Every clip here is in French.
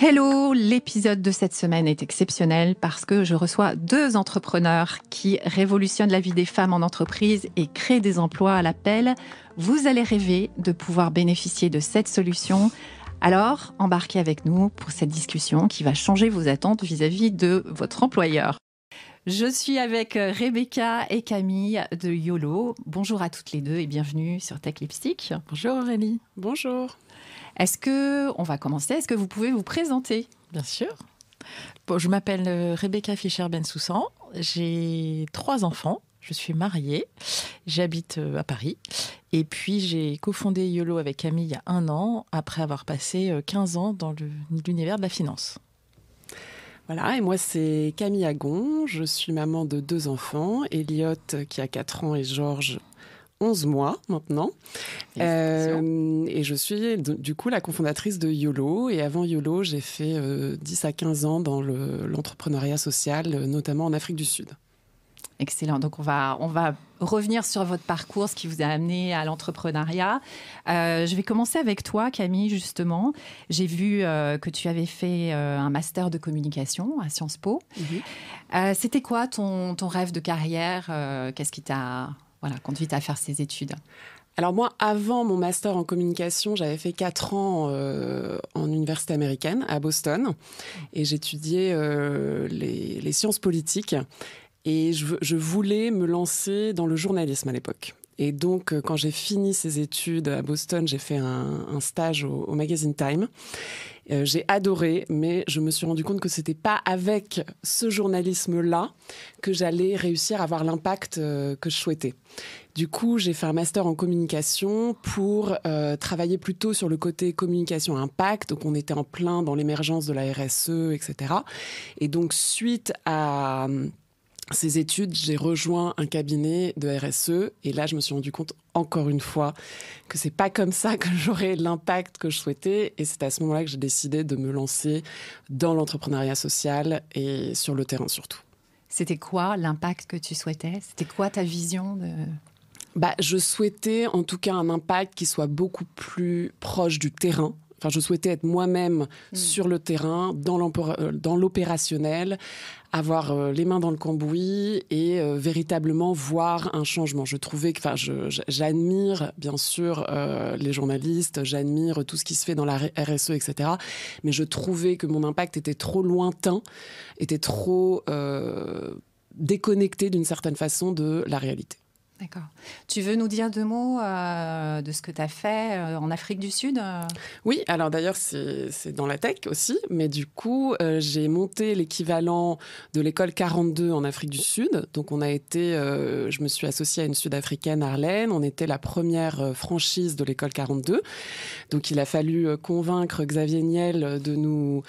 Hello, l'épisode de cette semaine est exceptionnel parce que je reçois 2 entrepreneurs qui révolutionnent la vie des femmes en entreprise et créent des emplois à l'appel. Vous allez rêver de pouvoir bénéficier de cette solution. Alors, embarquez avec nous pour cette discussion qui va changer vos attentes vis-à-vis de votre employeur. Je suis avec Rebecca et Camille de YOLO. Bonjour à toutes les deux et bienvenue sur Tech Lipstick. Bonjour Aurélie. Bonjour. On va commencer, est-ce que vous pouvez vous présenter ? Bien sûr. Bon, je m'appelle Rebecca Fischer-Bensoussan. J'ai 3 enfants. Je suis mariée. J'habite à Paris. Et puis, j'ai cofondé YOLO avec Camille il y a 1 an, après avoir passé 15 ans dans l'univers de la finance. Voilà, et moi c'est Camille Agon. Je suis maman de 2 enfants, Elliot qui a 4 ans et Georges 11 mois maintenant. Et je suis du coup la cofondatrice de YOLO. Et avant YOLO, j'ai fait 10 à 15 ans dans l'entrepreneuriat social, notamment en Afrique du Sud. Excellent. Donc, on va revenir sur votre parcours, ce qui vous a amené à l'entrepreneuriat. Je vais commencer avec toi, Camille, justement. J'ai vu que tu avais fait un master de communication à Sciences Po. C'était quoi ton rêve de carrière ? Qu'est-ce qui t'a conduite à faire ces études ? Alors moi, avant mon master en communication, j'avais fait 4 ans en université américaine, à Boston. Et j'étudiais les sciences politiques. Et je voulais me lancer dans le journalisme à l'époque. Et donc, quand j'ai fini ces études à Boston, j'ai fait un stage au magazine Time. J'ai adoré, mais je me suis rendu compte que c'était pas avec ce journalisme-là que j'allais réussir à avoir l'impact que je souhaitais. Du coup, j'ai fait un master en communication pour travailler plutôt sur le côté communication impact. Donc, on était en plein dans l'émergence de la RSE, etc. Et donc, suite à ces études, j'ai rejoint un cabinet de RSE et là, je me suis rendu compte, encore une fois, que c'est pas comme ça que j'aurais l'impact que je souhaitais. Et c'est à ce moment-là que j'ai décidé de me lancer dans l'entrepreneuriat social et sur le terrain surtout. C'était quoi l'impact que tu souhaitais ? C'était quoi ta vision de... Je souhaitais en tout cas un impact qui soit beaucoup plus proche du terrain. Enfin, je souhaitais être moi-même sur le terrain, dans l'opérationnel, avoir les mains dans le cambouis et véritablement voir un changement. Je trouvais que, j'admire bien sûr les journalistes, j'admire tout ce qui se fait dans la RSE, etc. Mais je trouvais que mon impact était trop lointain, était trop déconnecté d'une certaine façon de la réalité. D'accord. Tu veux nous dire 2 mots de ce que tu as fait en Afrique du Sud ? Oui, alors d'ailleurs, c'est dans la tech aussi. Mais du coup, j'ai monté l'équivalent de l'école 42 en Afrique du Sud. Donc, je me suis associée à une Sud-Africaine, Arlène. On était la première franchise de l'école 42. Donc, il a fallu convaincre Xavier Niel de nous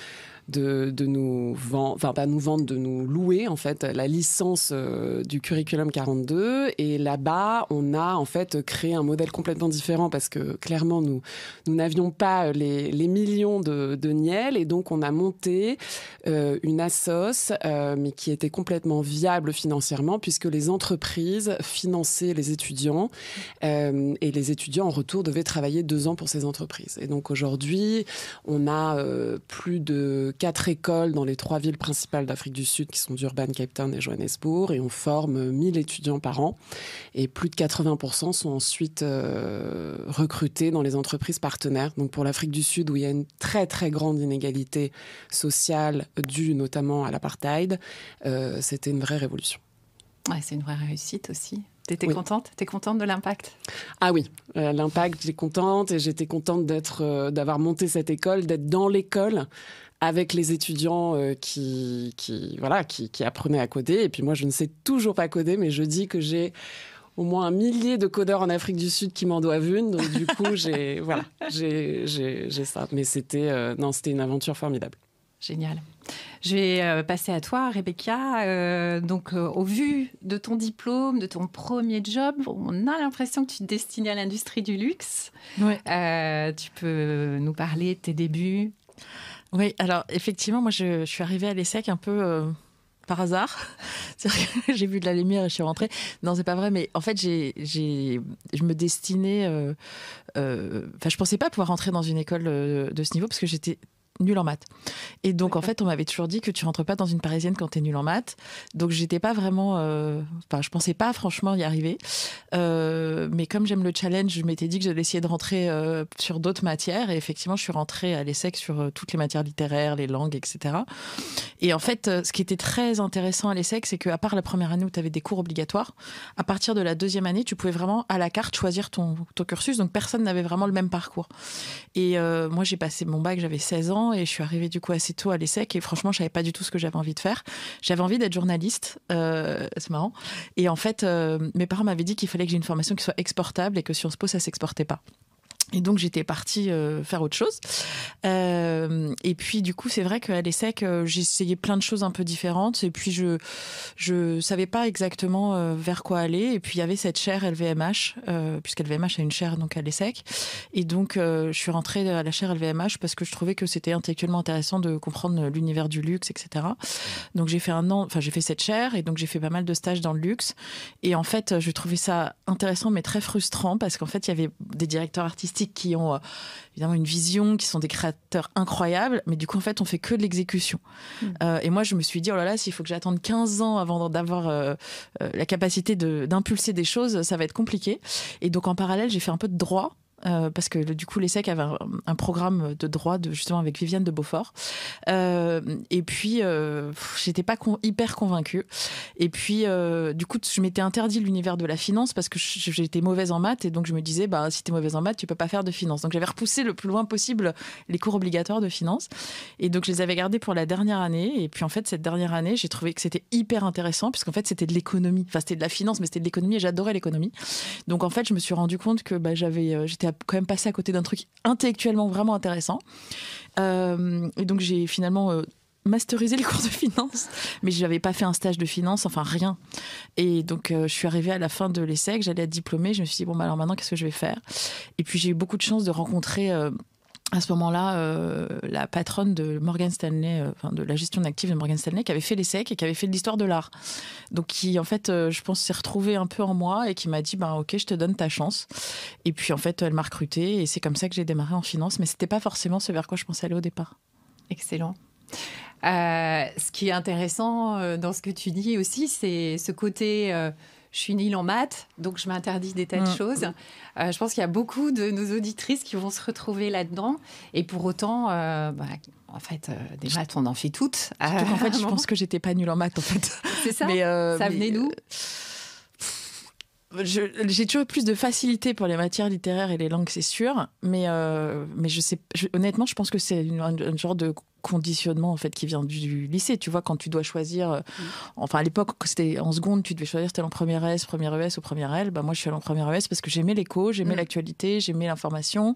vendre, de nous louer en fait la licence du curriculum 42. Et là-bas, on a en fait créé un modèle complètement différent parce que clairement nous n'avions pas les millions de Niel et donc on a monté une assoce mais qui était complètement viable financièrement puisque les entreprises finançaient les étudiants et les étudiants en retour devaient travailler 2 ans pour ces entreprises. Et donc aujourd'hui, on a plus de 4 écoles dans les 3 villes principales d'Afrique du Sud qui sont Durban, Cape Town et Johannesburg et on forme 1000 étudiants par an et plus de 80% sont ensuite recrutés dans les entreprises partenaires. Donc pour l'Afrique du Sud où il y a une très très grande inégalité sociale due notamment à l'apartheid, c'était une vraie révolution. Ouais, c'est une vraie réussite aussi. T'étais Oui. contente ? T'es contente de l'impact ? Ah oui, l'impact, j'étais contente et j'étais contente d'avoir monté cette école, d'être dans l'école avec les étudiants qui apprenaient à coder. Et puis moi, je ne sais toujours pas coder, mais je dis que j'ai au moins 1 millier de codeurs en Afrique du Sud qui m'en doivent une. Donc du coup, j'ai ça. Mais c'était une aventure formidable. Génial. Je vais passer à toi, Rebecca. Au vu de ton diplôme, de ton premier job, on a l'impression que tu te destines à l'industrie du luxe. Ouais. Tu peux nous parler de tes débuts ? Oui, alors effectivement, moi je suis arrivée à l'ESSEC un peu par hasard. C'est-à-dire que j'ai vu de la lumière et je suis rentrée. Non, c'est pas vrai, mais en fait, je me destinais... je pensais pas pouvoir rentrer dans une école de ce niveau parce que j'étais nulle en maths. Et donc, en fait, on m'avait toujours dit que tu rentres pas dans une parisienne quand t'es nulle en maths. Donc, j'étais pas vraiment... je pensais pas franchement y arriver. Mais comme j'aime le challenge, je m'étais dit que j'allais essayer de rentrer sur d'autres matières. Et effectivement, je suis rentrée à l'ESSEC sur toutes les matières littéraires, les langues, etc. Et en fait, ce qui était très intéressant à l'ESSEC, c'est qu'à part la première année où tu avais des cours obligatoires, à partir de la deuxième année, tu pouvais vraiment à la carte choisir ton cursus. Donc, personne n'avait vraiment le même parcours. Et moi, j'ai passé mon bac, j'avais 16 ans. Et je suis arrivée du coup assez tôt à l'ESSEC et franchement je savais pas du tout ce que j'avais envie de faire. J'avais envie d'être journaliste, c'est marrant. Et en fait mes parents m'avaient dit qu'il fallait que j'ai une formation qui soit exportable et que Sciences Po ça s'exportait pas. Et donc, j'étais partie faire autre chose. Et puis, du coup, c'est vrai qu'à l'ESSEC, j'ai essayé plein de choses un peu différentes. Et puis, je savais pas exactement vers quoi aller. Et puis, il y avait cette chaire LVMH, puisqu'LVMH a une chaire donc, à l'ESSEC. Et donc, je suis rentrée à la chaire LVMH parce que je trouvais que c'était intellectuellement intéressant de comprendre l'univers du luxe, etc. Donc, j'ai fait j'ai fait cette chaire. Et donc, j'ai fait pas mal de stages dans le luxe. Et en fait, je trouvais ça intéressant, mais très frustrant parce qu'en fait, il y avait des directeurs artistiques qui ont évidemment une vision, qui sont des créateurs incroyables, mais du coup, en fait, on fait que de l'exécution. Et moi, je me suis dit, oh là là, s'il faut que j'attende 15 ans avant d'avoir la capacité d'impulser des choses, ça va être compliqué. Et donc, en parallèle, j'ai fait un peu de droit. Parce que du coup l'ESSEC avait un programme de droit justement avec Viviane de Beaufort et puis j'étais pas hyper convaincue et puis du coup je m'étais interdit l'univers de la finance parce que j'étais mauvaise en maths et donc je me disais si t'es mauvaise en maths tu peux pas faire de finance, donc j'avais repoussé le plus loin possible les cours obligatoires de finance et donc je les avais gardés pour la dernière année et puis en fait cette dernière année j'ai trouvé que c'était hyper intéressant puisqu'en fait c'était de l'économie, enfin c'était de la finance mais c'était de l'économie et j'adorais l'économie, donc en fait je me suis rendu compte que j'étais quand même passé à côté d'un truc intellectuellement vraiment intéressant. Et donc, j'ai finalement masterisé les cours de finance, mais je n'avais pas fait un stage de finance, enfin rien. Et donc, je suis arrivée à la fin de l'ESSEC, j'allais être diplômée, je me suis dit, alors maintenant, qu'est-ce que je vais faire ? Et puis, j'ai eu beaucoup de chance de rencontrer... à ce moment-là, la patronne de Morgan Stanley, de la gestion d'actifs de Morgan Stanley, qui avait fait l'ESSEC et qui avait fait de l'histoire de l'art. Donc, qui, en fait, je pense, s'est retrouvée un peu en moi et qui m'a dit, OK, je te donne ta chance. Et puis, en fait, elle m'a recrutée et c'est comme ça que j'ai démarré en finance. Mais c'était pas forcément ce vers quoi je pensais aller au départ. Excellent. Ce qui est intéressant dans ce que tu dis aussi, c'est ce côté... je suis nulle en maths, donc je m'interdis des tas de choses. Je pense qu'il y a beaucoup de nos auditrices qui vont se retrouver là-dedans. Et pour autant, en fait, des maths, on en fait toutes. En fait, je pense que j'étais pas nulle en maths, en fait. C'est ça. Ça venait d'où ? J'ai toujours plus de facilité pour les matières littéraires et les langues, c'est sûr. Mais je sais, honnêtement, je pense que c'est un genre de conditionnement en fait qui vient du lycée. Tu vois, quand tu dois choisir, enfin à l'époque c'était en seconde, tu devais choisir si t'es en première S, première ES ou première L. Moi je suis allée en première ES parce que j'aimais l'éco, j'aimais l'actualité, j'aimais l'information,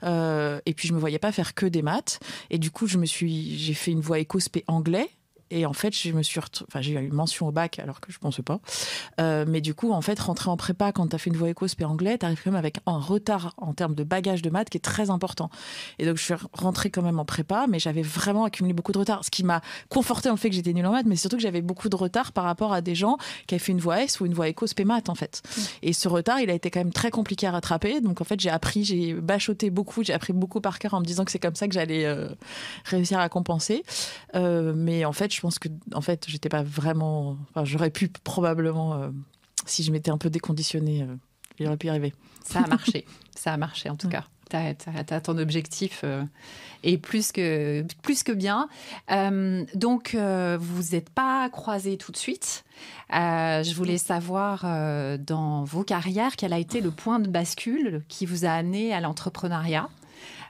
et puis je me voyais pas faire que des maths. Et du coup j'ai fait une voie éco-spé anglais. Et en fait, j'ai eu une mention au bac, alors que je ne pensais pas. Mais du coup, en fait, rentrer en prépa, quand tu as fait une voie éco-spé anglais, tu arrives quand même avec un retard en termes de bagage de maths qui est très important. Et donc, je suis rentrée quand même en prépa, mais j'avais vraiment accumulé beaucoup de retard. Ce qui m'a conforté dans le fait que j'étais nulle en maths, mais surtout que j'avais beaucoup de retard par rapport à des gens qui avaient fait une voie S ou une voie éco-spé maths, en fait. Et ce retard, il a été quand même très compliqué à rattraper. Donc, en fait, j'ai bachoté beaucoup, j'ai appris beaucoup par cœur en me disant que c'est comme ça que j'allais réussir à compenser. Mais en fait, je pense que j'étais pas vraiment... j'aurais pu probablement, si je m'étais un peu déconditionnée, j'aurais pu y arriver. Ça a marché en tout cas. T'as ton objectif est plus que bien. Donc, vous n'êtes pas croisés tout de suite. Je voulais savoir, dans vos carrières, quel a été le point de bascule qui vous a amené à l'entrepreneuriat.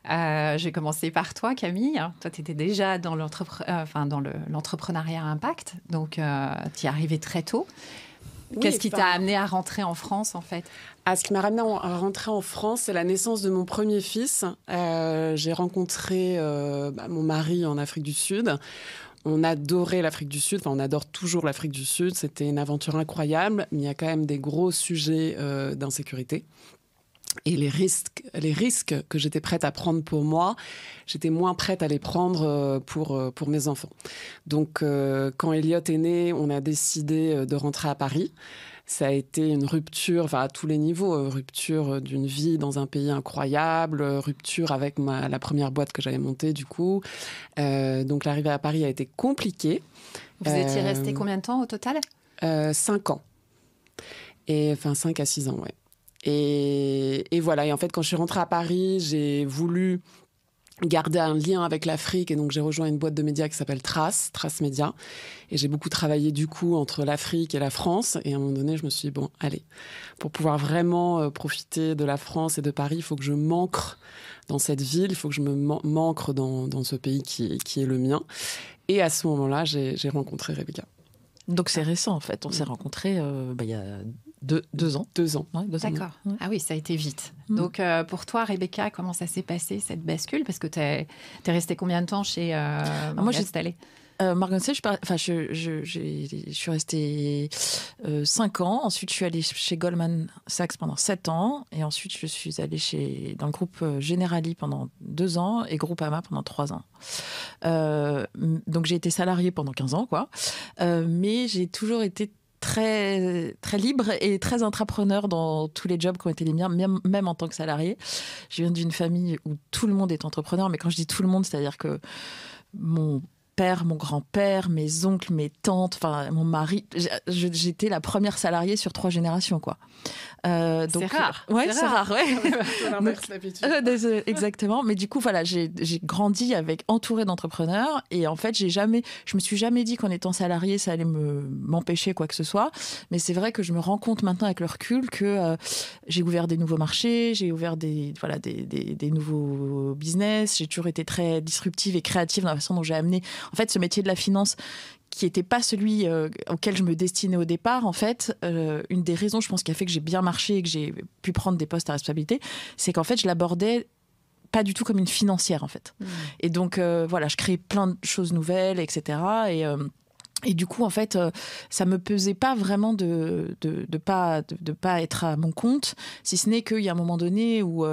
Je vais commencer par toi, Camille. Toi, tu étais déjà dans l'entrepreneuriat impact, donc tu y es arrivée très tôt. Qu'est-ce qui t'a amené à rentrer en France, en fait ? Ce qui m'a ramené à rentrer en France, c'est la naissance de mon premier fils. J'ai rencontré mon mari en Afrique du Sud. On adorait l'Afrique du Sud, on adore toujours l'Afrique du Sud. C'était une aventure incroyable, mais il y a quand même des gros sujets d'insécurité. Et les risques que j'étais prête à prendre pour moi, j'étais moins prête à les prendre pour mes enfants. Donc, quand Elliot est né, on a décidé de rentrer à Paris. Ça a été une rupture, enfin à tous les niveaux, rupture d'une vie dans un pays incroyable, rupture avec la première boîte que j'avais montée du coup. Donc l'arrivée à Paris a été compliquée. Vous étiez resté combien de temps au total ? 5 ans. 5 à 6 ans, ouais. Et voilà, et en fait quand je suis rentrée à Paris, j'ai voulu garder un lien avec l'Afrique et donc j'ai rejoint une boîte de médias qui s'appelle Trace Média et j'ai beaucoup travaillé du coup entre l'Afrique et la France et à un moment donné je me suis dit bon allez, pour pouvoir vraiment profiter de la France et de Paris, il faut que je m'ancre dans cette ville, il faut que je me m'ancre dans ce pays qui est le mien et à ce moment-là j'ai rencontré Rebecca. Donc c'est récent en fait, on s'est rencontrés il y a 2 ans. 2 ans. Ouais, 2 ans. D'accord. Ouais. Ah oui, ça a été vite. Donc, pour toi, Rebecca, comment ça s'est passé, cette bascule ? Parce que t'es restée combien de temps chez Morgan Stanley ? Morgan Stanley, je suis restée 5 ans. Ensuite, je suis allée chez Goldman Sachs pendant 7 ans. Et ensuite, je suis allée dans le groupe Generali pendant 2 ans et Groupama pendant 3 ans. Donc, j'ai été salariée pendant 15 ans, quoi. Mais j'ai toujours été très, très libre et très intrapreneur dans tous les jobs qui ont été les miens, même en tant que salarié. Je viens d'une famille où tout le monde est entrepreneur, mais quand je dis tout le monde, c'est-à-dire que mon père, mon grand-père, mes oncles, mes tantes, enfin mon mari, j'étais la première salariée sur 3 générations, quoi. Donc, c'est rare. Ouais, c'est rare, ouais. Exactement. Mais du coup, voilà, j'ai grandi entourée d'entrepreneurs et en fait, je me suis jamais dit qu'en étant salariée, ça allait m'empêcher quoi que ce soit. Mais c'est vrai que je me rends compte maintenant avec le recul que j'ai ouvert des nouveaux marchés, j'ai ouvert des nouveaux business. J'ai toujours été très disruptive et créative dans la façon dont j'ai amené, en fait, ce métier de la finance qui n'était pas celui auquel je me destinais au départ, en fait, une des raisons, je pense, qui a fait que j'ai bien marché et que j'ai pu prendre des postes à responsabilité, c'est qu'en fait, je l'abordais pas du tout comme une financière, en fait. Et donc, voilà, je créais plein de choses nouvelles, etc. Et du coup, en fait, ça me pesait pas vraiment de pas être à mon compte, si ce n'est qu'il y a un moment donné où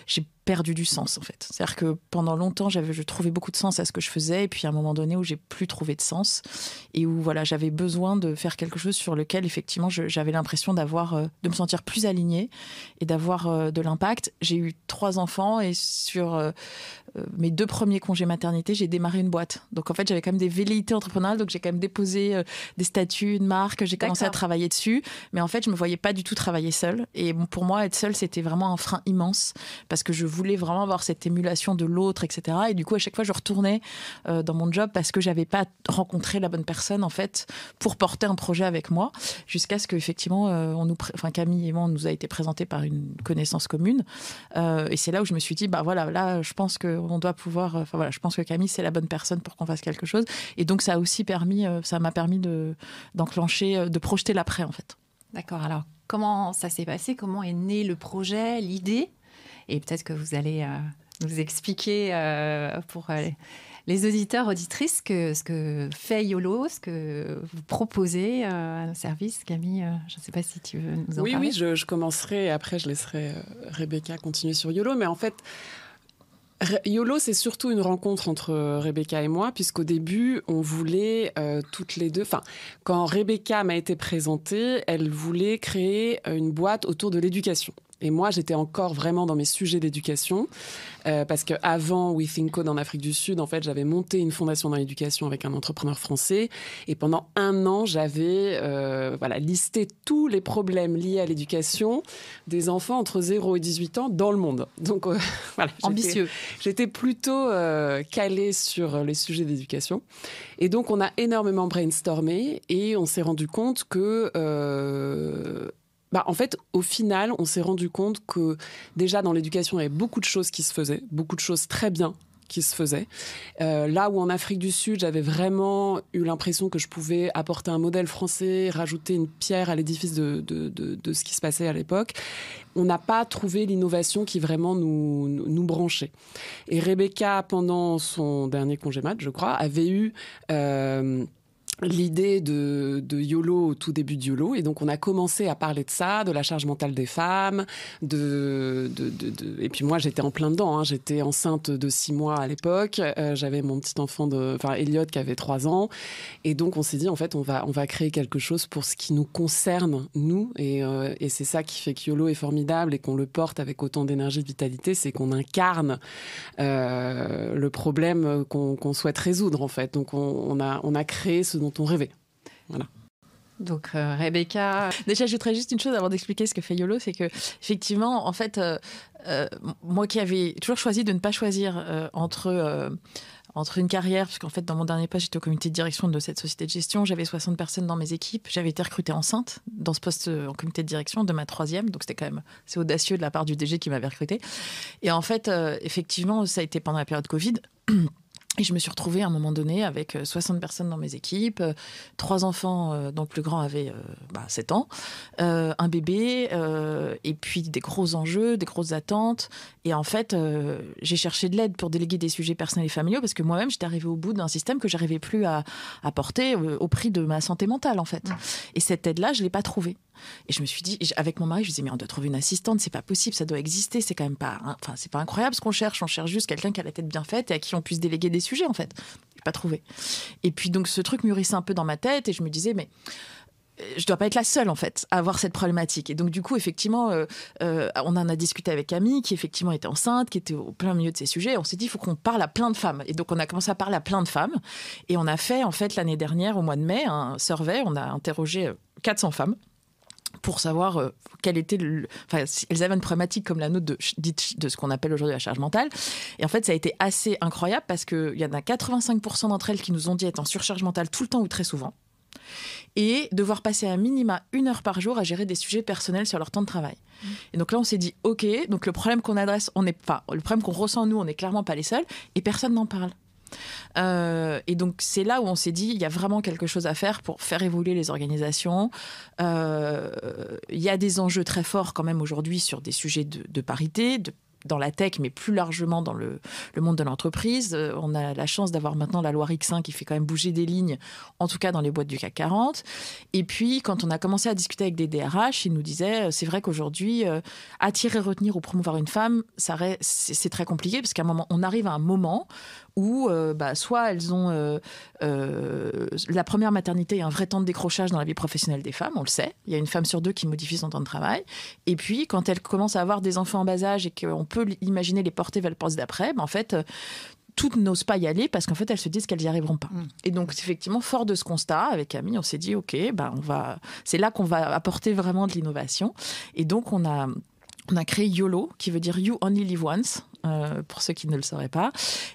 j'ai perdu du sens, en fait. C'est-à-dire que pendant longtemps, je trouvais beaucoup de sens à ce que je faisais, et puis à un moment donné où j'ai plus trouvé de sens, et où voilà, j'avais besoin de faire quelque chose sur lequel, effectivement, j'avais l'impression de me sentir plus alignée et d'avoir de l'impact. J'ai eu 3 enfants, et sur mes 2 premiers congés maternité, j'ai démarré une boîte. Donc en fait, j'avais quand même des velléités entrepreneuriales, donc j'ai quand même déposé des statuts, une marque, j'ai commencé à travailler dessus, mais en fait, je me voyais pas du tout travailler seule. Et pour moi, être seule, c'était vraiment un frein immense, parce que je voulais vraiment avoir cette émulation de l'autre, etc. Et du coup, à chaque fois, je retournais dans mon job parce que j'avais pas rencontré la bonne personne, en fait, pour porter un projet avec moi, jusqu'à ce qu'effectivement, Camille et moi, on nous a été présentés par une connaissance commune. Et c'est là où je me suis dit, bah voilà, là, je pense qu'on doit pouvoir, je pense que Camille, c'est la bonne personne pour qu'on fasse quelque chose. Et donc, ça m'a permis d'enclencher, de projeter l'après, en fait. D'accord. Alors, comment ça s'est passé ? Comment est né le projet, l'idée ? Et peut-être que vous allez nous expliquer pour les auditeurs, auditrices, ce que fait YOLO, ce que vous proposez à nos services. Camille, je ne sais pas si tu veux nous en parler. Oui, je commencerai et après je laisserai Rebecca continuer sur YOLO. Mais en fait, YOLO, c'est surtout une rencontre entre Rebecca et moi, puisqu'au début, on voulait toutes les deux... Enfin, quand Rebecca m'a été présentée, elle voulait créer une boîte autour de l'éducation. Et moi, j'étais encore vraiment dans mes sujets d'éducation, parce qu'avant We Think Code en Afrique du Sud, en fait, j'avais monté une fondation dans l'éducation avec un entrepreneur français. Et pendant 1 an, j'avais listé tous les problèmes liés à l'éducation des enfants entre 0 et 18 ans dans le monde. Donc, ambitieux. J'étais plutôt calée sur les sujets d'éducation. Et donc, on a énormément brainstormé et on s'est rendu compte que... en fait, au final, on s'est rendu compte que déjà dans l'éducation, il y avait beaucoup de choses qui se faisaient, beaucoup de choses très bien qui se faisaient. Là où en Afrique du Sud, j'avais vraiment eu l'impression que je pouvais apporter un modèle français, rajouter une pierre à l'édifice de ce qui se passait à l'époque, on n'a pas trouvé l'innovation qui vraiment nous branchait. Et Rebecca, pendant son dernier congé mat, je crois, avait eu... l'idée de YOLO au tout début de YOLO. Et donc, on a commencé à parler de ça, de la charge mentale des femmes. Et puis moi, j'étais en plein dedans. J'étais enceinte de 6 mois à l'époque. J'avais mon petit enfant, Elliot, qui avait 3 ans. Et donc, on s'est dit, en fait, on va créer quelque chose pour ce qui nous concerne, nous. Et c'est ça qui fait que YOLO est formidable et qu'on le porte avec autant d'énergie et de vitalité. C'est qu'on incarne le problème qu'on souhaite résoudre, en fait. Donc, on a créé ce dont on rêvait. Voilà. Donc, Rebecca... Déjà, j'ajouterais juste une chose avant d'expliquer ce que fait YOLO, c'est que, effectivement, en fait, moi qui avais toujours choisi de ne pas choisir entre une carrière, parce qu'en fait, dans mon dernier poste, j'étais au comité de direction de cette société de gestion, j'avais 60 personnes dans mes équipes, j'avais été recrutée enceinte dans ce poste en comité de direction de ma 3e, donc c'était quand même assez audacieux de la part du DG qui m'avait recrutée. Et en fait, effectivement, ça a été pendant la période Covid. Et je me suis retrouvée à un moment donné avec 60 personnes dans mes équipes, 3 enfants dont le plus grand avait 7 ans, un bébé, et puis des gros enjeux, des grosses attentes. Et en fait, j'ai cherché de l'aide pour déléguer des sujets personnels et familiaux parce que moi-même, j'étais arrivée au bout d'un système que je n'arrivais plus à porter au prix de ma santé mentale, en fait. Et cette aide-là, je ne l'ai pas trouvée. Et je me suis dit, avec mon mari, je me disais, mais on doit trouver une assistante, c'est pas possible, ça doit exister, c'est quand même pas, c'est pas incroyable ce qu'on cherche, on cherche juste quelqu'un qui a la tête bien faite et à qui on puisse déléguer des sujets, en fait. Je n'ai pas trouvé. Et puis donc ce truc mûrissait un peu dans ma tête et je me disais, mais je dois pas être la seule, en fait, à avoir cette problématique. Et donc, du coup, effectivement, on en a discuté avec Camille, qui effectivement était enceinte, qui était au plein milieu de ces sujets. On s'est dit, il faut qu'on parle à plein de femmes. Et donc, on a commencé à parler à plein de femmes. Et on a fait, en fait, l'année dernière, au mois de mai, un survey. On a interrogé 400 femmes pour savoir quelle était si elles avaient une problématique comme la nôtre de ce qu'on appelle aujourd'hui la charge mentale. Et en fait, ça a été assez incroyable parce qu'il y en a 85% d'entre elles qui nous ont dit être en surcharge mentale tout le temps ou très souvent et devoir passer à minima 1 heure par jour à gérer des sujets personnels sur leur temps de travail. Et donc là, on s'est dit, OK, donc le problème qu'on adresse, le problème qu'on ressent nous, on n'est clairement pas les seuls et personne n'en parle. Et donc c'est là où on s'est dit il y a vraiment quelque chose à faire pour faire évoluer les organisations. Il y a des enjeux très forts quand même aujourd'hui sur des sujets de parité, dans la tech, mais plus largement dans le monde de l'entreprise. On a la chance d'avoir maintenant la loi X1 qui fait quand même bouger des lignes, en tout cas dans les boîtes du CAC 40. Et puis, quand on a commencé à discuter avec des DRH, ils nous disaient, c'est vrai qu'aujourd'hui, attirer, retenir ou promouvoir une femme, c'est très compliqué, parce qu'à un moment, on arrive à un moment où soit elles ont la première maternité et un vrai temps de décrochage dans la vie professionnelle des femmes, on le sait. Il y a une femme sur 2 qui modifie son temps de travail. Et puis, quand elles commencent à avoir des enfants en bas âge et qu'on peut imaginer les porter vers le poste d'après, en fait, toutes n'osent pas y aller parce qu'en fait, elles se disent qu'elles n'y arriveront pas. Et donc, effectivement, fort de ce constat, avec Camille, on s'est dit, OK, c'est là qu'on va apporter vraiment de l'innovation. Et donc, on a créé YOLO, qui veut dire You Only Live Once, pour ceux qui ne le sauraient pas.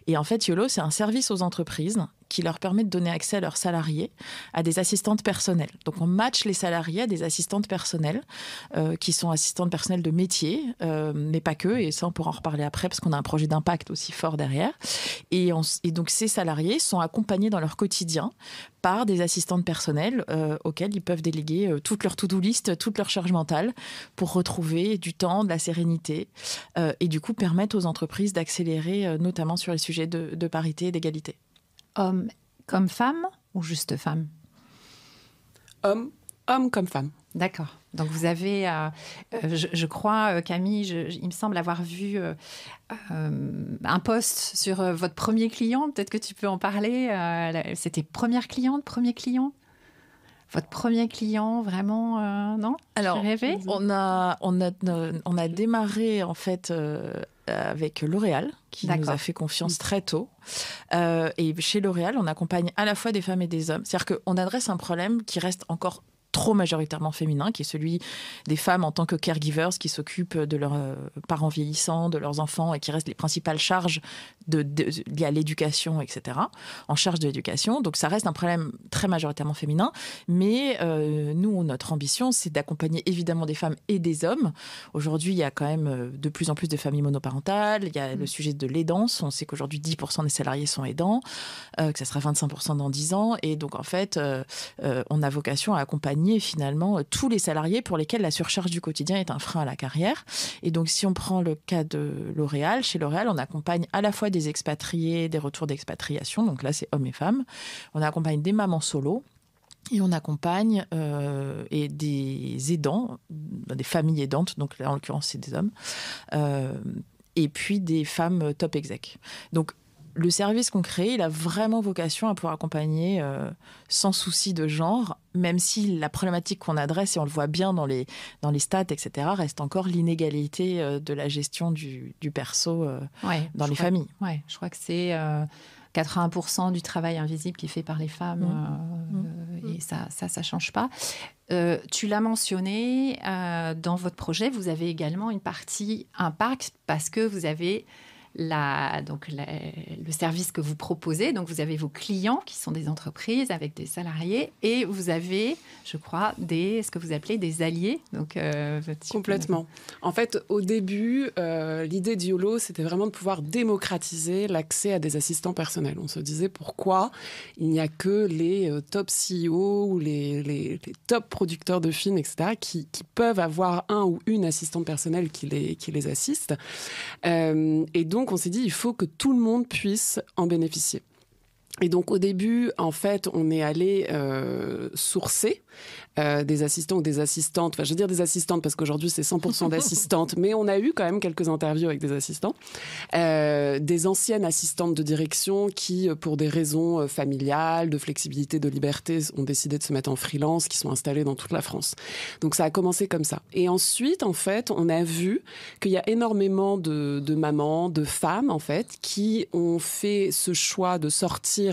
Et en fait, YOLO, c'est un service aux entreprises qui leur permet de donner accès à leurs salariés à des assistantes personnelles. Donc, on match les salariés à des assistantes personnelles qui sont assistantes personnelles de métier, mais pas que. Et ça, on pourra en reparler après parce qu'on a un projet d'impact aussi fort derrière. Et donc, ces salariés sont accompagnés dans leur quotidien par des assistantes personnelles auxquelles ils peuvent déléguer toute leur to-do list, toute leur charge mentale pour retrouver du temps, de la sérénité et du coup permettre aux entreprises d'accélérer notamment sur les sujets de parité et d'égalité. Homme comme femme ou juste femme ? Homme comme femme. D'accord. Donc vous avez, je crois, Camille, il me semble avoir vu un post sur votre premier client. Peut-être que tu peux en parler. C'était première cliente, premier client ? Votre premier client, vraiment, non ? Alors, on a démarré en fait avec L'Oréal, qui nous a fait confiance très tôt. Et chez L'Oréal, on accompagne à la fois des femmes et des hommes. C'est-à-dire qu'on adresse un problème qui reste encore trop majoritairement féminin, qui est celui des femmes en tant que caregivers qui s'occupent de leurs parents vieillissants, de leurs enfants et qui restent les principales charges liées à l'éducation, etc., en charge de l'éducation. Donc ça reste un problème très majoritairement féminin, mais nous, notre ambition, c'est d'accompagner évidemment des femmes et des hommes. Aujourd'hui, il y a quand même de plus en plus de familles monoparentales, il y a le sujet de l'aidance, on sait qu'aujourd'hui 10% des salariés sont aidants, que ça sera 25% dans 10 ans, et donc en fait, on a vocation à accompagner finalement tous les salariés pour lesquels la surcharge du quotidien est un frein à la carrière. Et donc, si on prend le cas de L'Oréal, chez L'Oréal, on accompagne à la fois des expatriés, des retours d'expatriation, donc là, c'est hommes et femmes. On accompagne des mamans solo Et on accompagne et des aidants, des familles aidantes, donc là, en l'occurrence, c'est des hommes, et puis des femmes top exec. Donc, le service qu'on crée, il a vraiment vocation à pouvoir accompagner sans souci de genre, même si la problématique qu'on adresse, et on le voit bien dans les stats, etc., reste encore l'inégalité de la gestion du perso dans les familles. Ouais, je crois que c'est 80% du travail invisible qui est fait par les femmes, et ça change pas. Tu l'as mentionné, dans votre projet, vous avez également une partie impact parce que vous avez le service que vous proposez. Donc, vous avez vos clients qui sont des entreprises avec des salariés et vous avez, je crois, ce que vous appelez des alliés. Donc, complètement. En fait, au début, l'idée d'YOLO, c'était vraiment de pouvoir démocratiser l'accès à des assistants personnels. On se disait pourquoi il n'y a que les top CEO ou les top producteurs de films, etc., qui peuvent avoir un ou une assistante personnelle qui les assiste. Et donc, on s'est dit, il faut que tout le monde puisse en bénéficier. Et donc, au début, en fait, on est allé sourcer des assistants ou des assistantes. Enfin, je veux dire des assistantes parce qu'aujourd'hui, c'est 100% d'assistantes. Mais on a eu quand même quelques interviews avec des assistants. Des anciennes assistantes de direction qui, pour des raisons familiales, de flexibilité, de liberté, ont décidé de se mettre en freelance, qui sont installées dans toute la France. Donc, ça a commencé comme ça. Et ensuite, en fait, on a vu qu'il y a énormément de mamans, de femmes, en fait, qui ont fait ce choix de sortir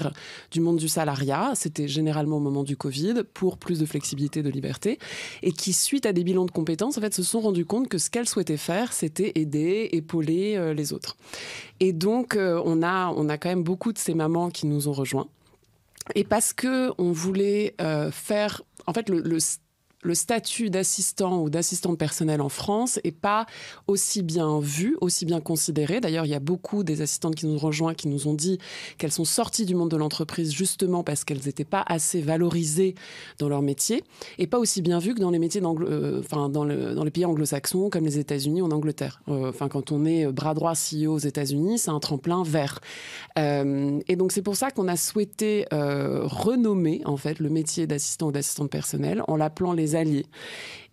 du monde du salariat, c'était généralement au moment du Covid, pour plus de flexibilité, de liberté, et qui, suite à des bilans de compétences, en fait, se sont rendus compte que ce qu'elles souhaitaient faire, c'était aider, épauler les autres. Et donc, on a quand même beaucoup de ces mamans qui nous ont rejoints. Et parce qu'on voulait faire... En fait, le statut d'assistant ou d'assistante personnelle en France n'est pas aussi bien vu, aussi bien considéré. D'ailleurs, il y a beaucoup des assistantes qui nous ont rejoints, qui nous ont dit qu'elles sont sorties du monde de l'entreprise justement parce qu'elles n'étaient pas assez valorisées dans leur métier et pas aussi bien vues que dans les métiers dans les pays anglo-saxons comme les États-Unis ou en Angleterre. Quand on est bras droit CEO aux États-Unis, c'est un tremplin vers. Et donc, c'est pour ça qu'on a souhaité renommer en fait le métier d'assistant ou d'assistante personnelle en l'appelant les alliés.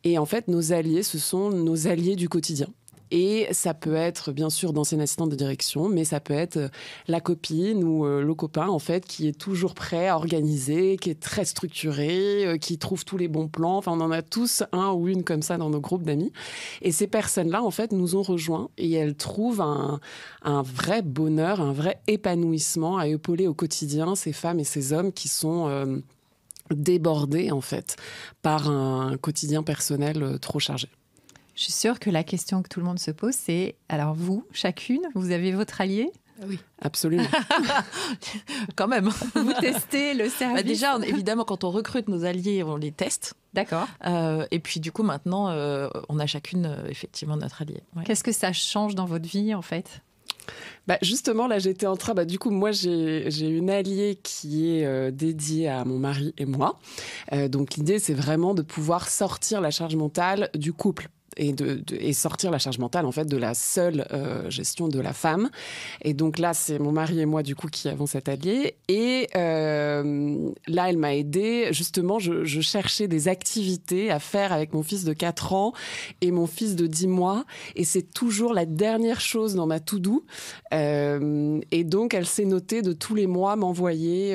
Et en fait, nos alliés, ce sont nos alliés du quotidien. Et ça peut être, bien sûr, d'ancienne assistante de direction, mais ça peut être la copine ou le copain, en fait, qui est toujours prêt à organiser, qui est très structuré, qui trouve tous les bons plans. Enfin, on en a tous un ou une comme ça dans nos groupes d'amis. Et ces personnes-là, en fait, nous ont rejoints et elles trouvent un vrai bonheur, un vrai épanouissement à épauler au quotidien ces femmes et ces hommes qui sont... débordés, en fait, par un quotidien personnel trop chargé. Je suis sûre que la question que tout le monde se pose, c'est, alors vous, chacune, vous avez votre allié ? Oui, absolument. Quand même. Vous testez le service. Déjà, évidemment, quand on recrute nos alliés, on les teste. D'accord. Et puis, du coup, maintenant, on a chacune, effectivement, notre allié. Ouais. Qu'est-ce que ça change dans votre vie, en fait ? Justement, là, j'étais en train... du coup, moi, j'ai une alliée qui est dédiée à mon mari et moi. Donc, l'idée, c'est vraiment de pouvoir sortir la charge mentale du couple. Et sortir la charge mentale, en fait, de la seule gestion de la femme. Et donc là, c'est mon mari et moi, du coup, qui avons cet allié. Et là, elle m'a aidée. Justement, je cherchais des activités à faire avec mon fils de 4 ans et mon fils de 10 mois. Et c'est toujours la dernière chose dans ma to-do. Et donc, elle s'est notée de tous les mois m'envoyer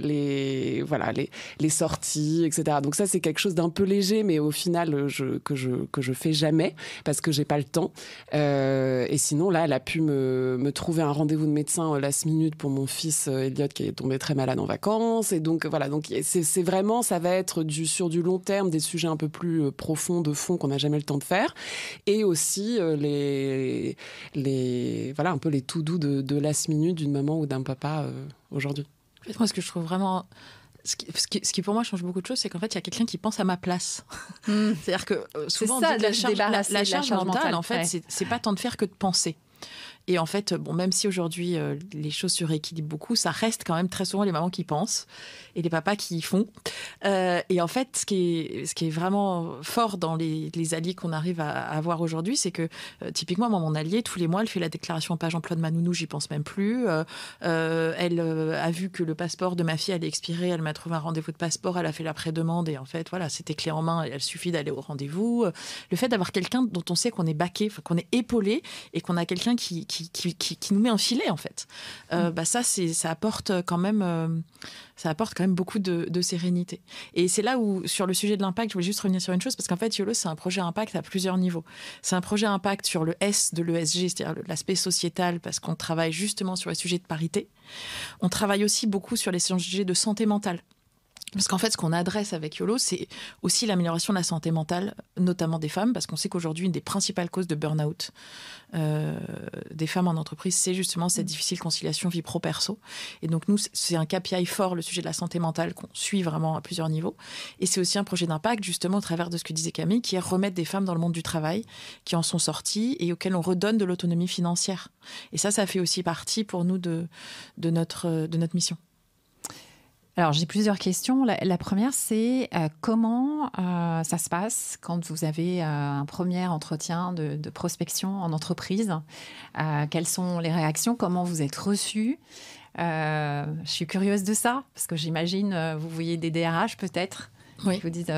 les sorties, etc. Donc ça, c'est quelque chose d'un peu léger, mais au final, que je fais jamais parce que j'ai pas le temps. Et sinon, là, elle a pu me trouver un rendez-vous de médecin last minute pour mon fils Elliot qui est tombé très malade en vacances. Et donc, voilà. Donc, c'est vraiment, ça va être sur du long terme, des sujets un peu plus profonds, de fond, qu'on n'a jamais le temps de faire. Et aussi, un peu les to-do de last minute d'une maman ou d'un papa aujourd'hui. En fait, moi, ce que je trouve vraiment... Ce qui pour moi change beaucoup de choses, c'est qu'en fait il y a quelqu'un qui pense à ma place. C'est-à-dire que souvent c'est ça, la charge mentale, en fait, c'est pas tant de faire que de penser. Et en fait, même si aujourd'hui les choses se rééquilibrent beaucoup, ça reste quand même très souvent les mamans qui pensent et les papas qui y font. Et en fait, ce qui est vraiment fort dans les alliés qu'on arrive à avoir aujourd'hui, c'est que typiquement, moi, mon alliée, tous les mois, elle fait la déclaration en page emploi de ma nounou, j'y pense même plus. Elle a vu que le passeport de ma fille allait expirer, elle m'a trouvé un rendez-vous de passeport, elle a fait la pré-demande et en fait, voilà, c'était clé en main, il suffit d'aller au rendez-vous. Le fait d'avoir quelqu'un dont on sait qu'on est baqué, qu'on est épaulé et qu'on a quelqu'un qui nous met un filet, en fait. Ça apporte quand même beaucoup de sérénité. Et c'est là où, sur le sujet de l'impact, je voulais juste revenir sur une chose, parce qu'en fait, YOLO, c'est un projet impact à plusieurs niveaux. C'est un projet impact sur le S de l'ESG, c'est-à-dire l'aspect sociétal, parce qu'on travaille justement sur les sujets de parité. On travaille aussi beaucoup sur les sujets de santé mentale. Parce qu'en fait, ce qu'on adresse avec YOLO, c'est aussi l'amélioration de la santé mentale, notamment des femmes, parce qu'on sait qu'aujourd'hui, une des principales causes de burn-out des femmes en entreprise, c'est justement cette difficile conciliation vie pro-perso. Et donc, nous, c'est un KPI fort, le sujet de la santé mentale, qu'on suit vraiment à plusieurs niveaux. Et c'est aussi un projet d'impact, justement, au travers de ce que disait Camille, qui est remettre des femmes dans le monde du travail, qui en sont sorties et auxquelles on redonne de l'autonomie financière. Et ça fait aussi partie pour nous de notre mission. Alors, j'ai plusieurs questions. La première, c'est comment ça se passe quand vous avez un premier entretien de prospection en entreprise? Quelles sont les réactions? Comment vous êtes reçus? Je suis curieuse de ça, parce que j'imagine, vous voyez des DRH peut-être. Oui. Vous dites,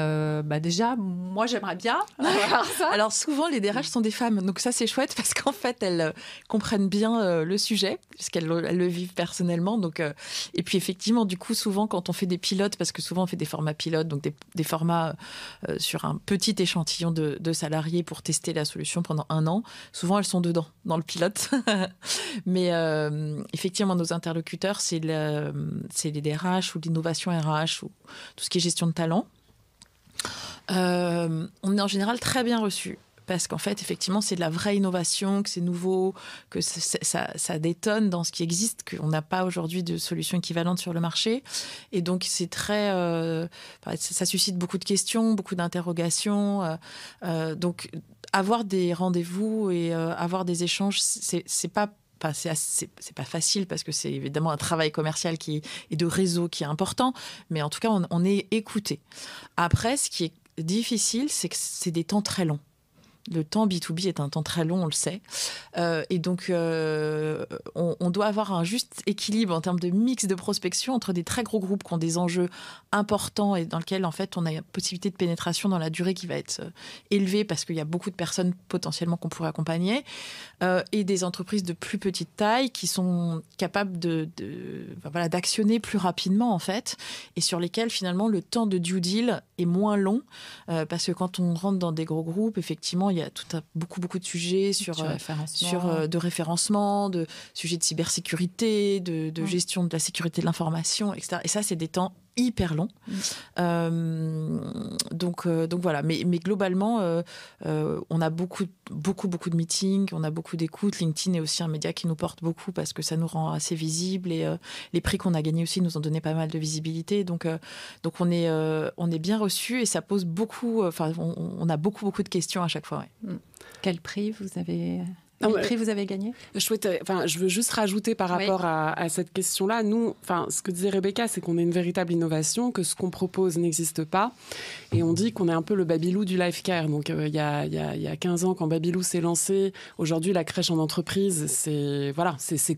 déjà, moi, j'aimerais bien avoir ça. Alors, souvent, les DRH sont des femmes. Donc, ça, c'est chouette parce qu'en fait, elles comprennent bien le sujet, puisqu'elles le vivent personnellement. Donc, et puis, effectivement, du coup, souvent, quand on fait des pilotes, parce que souvent, on fait des formats pilotes, donc des formats sur un petit échantillon de salariés pour tester la solution pendant 1 an, souvent, elles sont dedans, dans le pilote. Mais effectivement, nos interlocuteurs, c'est les DRH ou l'innovation RH ou tout ce qui est gestion de talent. On est en général très bien reçus parce qu'en fait, effectivement, c'est de la vraie innovation, que c'est nouveau, que ça détonne dans ce qui existe, qu'on n'a pas aujourd'hui de solution équivalente sur le marché. Et donc, c'est ça suscite beaucoup de questions, beaucoup d'interrogations. Donc, avoir des rendez-vous et avoir des échanges, c'est pas facile parce que c'est évidemment un travail commercial et de réseau qui est important, mais en tout cas, on est écouté. Après, ce qui est difficile, c'est que c'est des temps très longs. Le temps B2B est un temps très long, on le sait. Et donc, on doit avoir un juste équilibre en termes de mix de prospection entre des très gros groupes qui ont des enjeux importants et dans lesquels, en fait, on a une possibilité de pénétration dans la durée qui va être élevée parce qu'il y a beaucoup de personnes potentiellement qu'on pourrait accompagner, et des entreprises de plus petite taille qui sont capables d'actionner plus rapidement, en fait, et sur lesquelles, finalement, le temps de due deal est moins long parce que quand on rentre dans des gros groupes, effectivement, il y a beaucoup de sujets de référencement, de sujets de cybersécurité, de gestion de la sécurité de l'information, etc. Et ça, c'est des temps hyper longs. Donc voilà. Mais globalement, on a beaucoup de meetings, on a beaucoup d'écoutes. LinkedIn est aussi un média qui nous porte beaucoup parce que ça nous rend assez visibles et les prix qu'on a gagnés aussi nous ont donné pas mal de visibilité. Donc on est bien reçus et ça pose beaucoup. On a beaucoup de questions à chaque fois. Ouais. Quel prix vous avez gagné? Je veux juste rajouter par rapport à cette question-là. Nous, ce que disait Rebecca, c'est qu'on est une véritable innovation, que ce qu'on propose n'existe pas. Et on dit qu'on est un peu le Babylou du life care. Donc, il y a 15 ans, quand Babylou s'est lancé, aujourd'hui, la crèche en entreprise, c'est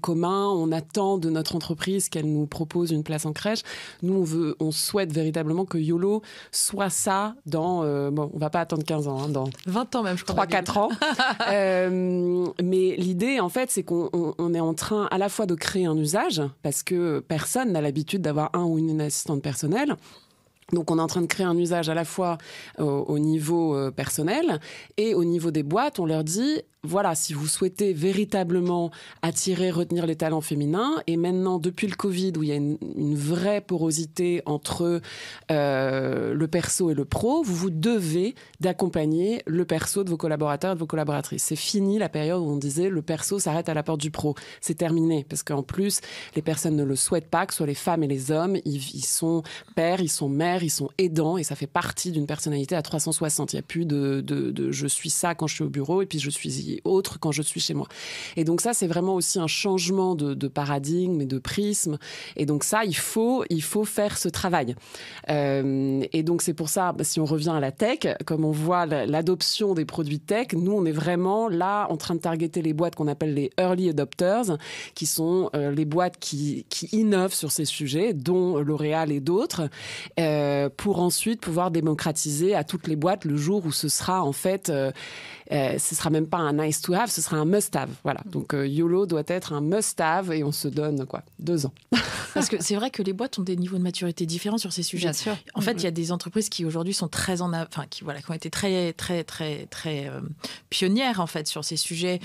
commun. On attend de notre entreprise qu'elle nous propose une place en crèche. Nous, on souhaite véritablement que YOLO soit ça dans... on va pas attendre 15 ans, dans 20 ans même, je crois. 3-4 ans. Mais l'idée, en fait, c'est qu'on est en train à la fois de créer un usage, parce que personne n'a l'habitude d'avoir un ou une assistante personnelle. Donc, on est en train de créer un usage à la fois au niveau personnel et au niveau des boîtes. On leur dit, voilà, si vous souhaitez véritablement attirer, retenir les talents féminins, et maintenant, depuis le Covid, où il y a une vraie porosité entre le perso et le pro, vous devez d'accompagner le perso de vos collaborateurs et de vos collaboratrices. C'est fini la période où on disait le perso s'arrête à la porte du pro. C'est terminé, parce qu'en plus, les personnes ne le souhaitent pas, que ce soit les femmes et les hommes. Ils sont pères, ils sont mères, ils sont aidants, et ça fait partie d'une personnalité à 360. Il n'y a plus de je suis ça quand je suis au bureau, et puis je suis est autre quand je suis chez moi. Et donc ça, c'est vraiment aussi un changement de paradigme et de prisme. Et donc ça, il faut faire ce travail. Et donc c'est pour ça, si on revient à la tech, comme on voit l'adoption des produits tech, nous, on est vraiment là en train de targeter les boîtes qu'on appelle les early adopters, qui sont les boîtes qui innovent sur ces sujets, dont L'Oréal et d'autres, pour ensuite pouvoir démocratiser à toutes les boîtes le jour où ce sera en fait, ce sera même pas un nice to have, ce sera un must have. Voilà. Donc YOLO doit être un must have et on se donne 2 ans. Parce que c'est vrai que les boîtes ont des niveaux de maturité différents sur ces sujets. Bien sûr. En fait, il y a des entreprises qui aujourd'hui sont très qui ont été très pionnières en fait sur ces sujets.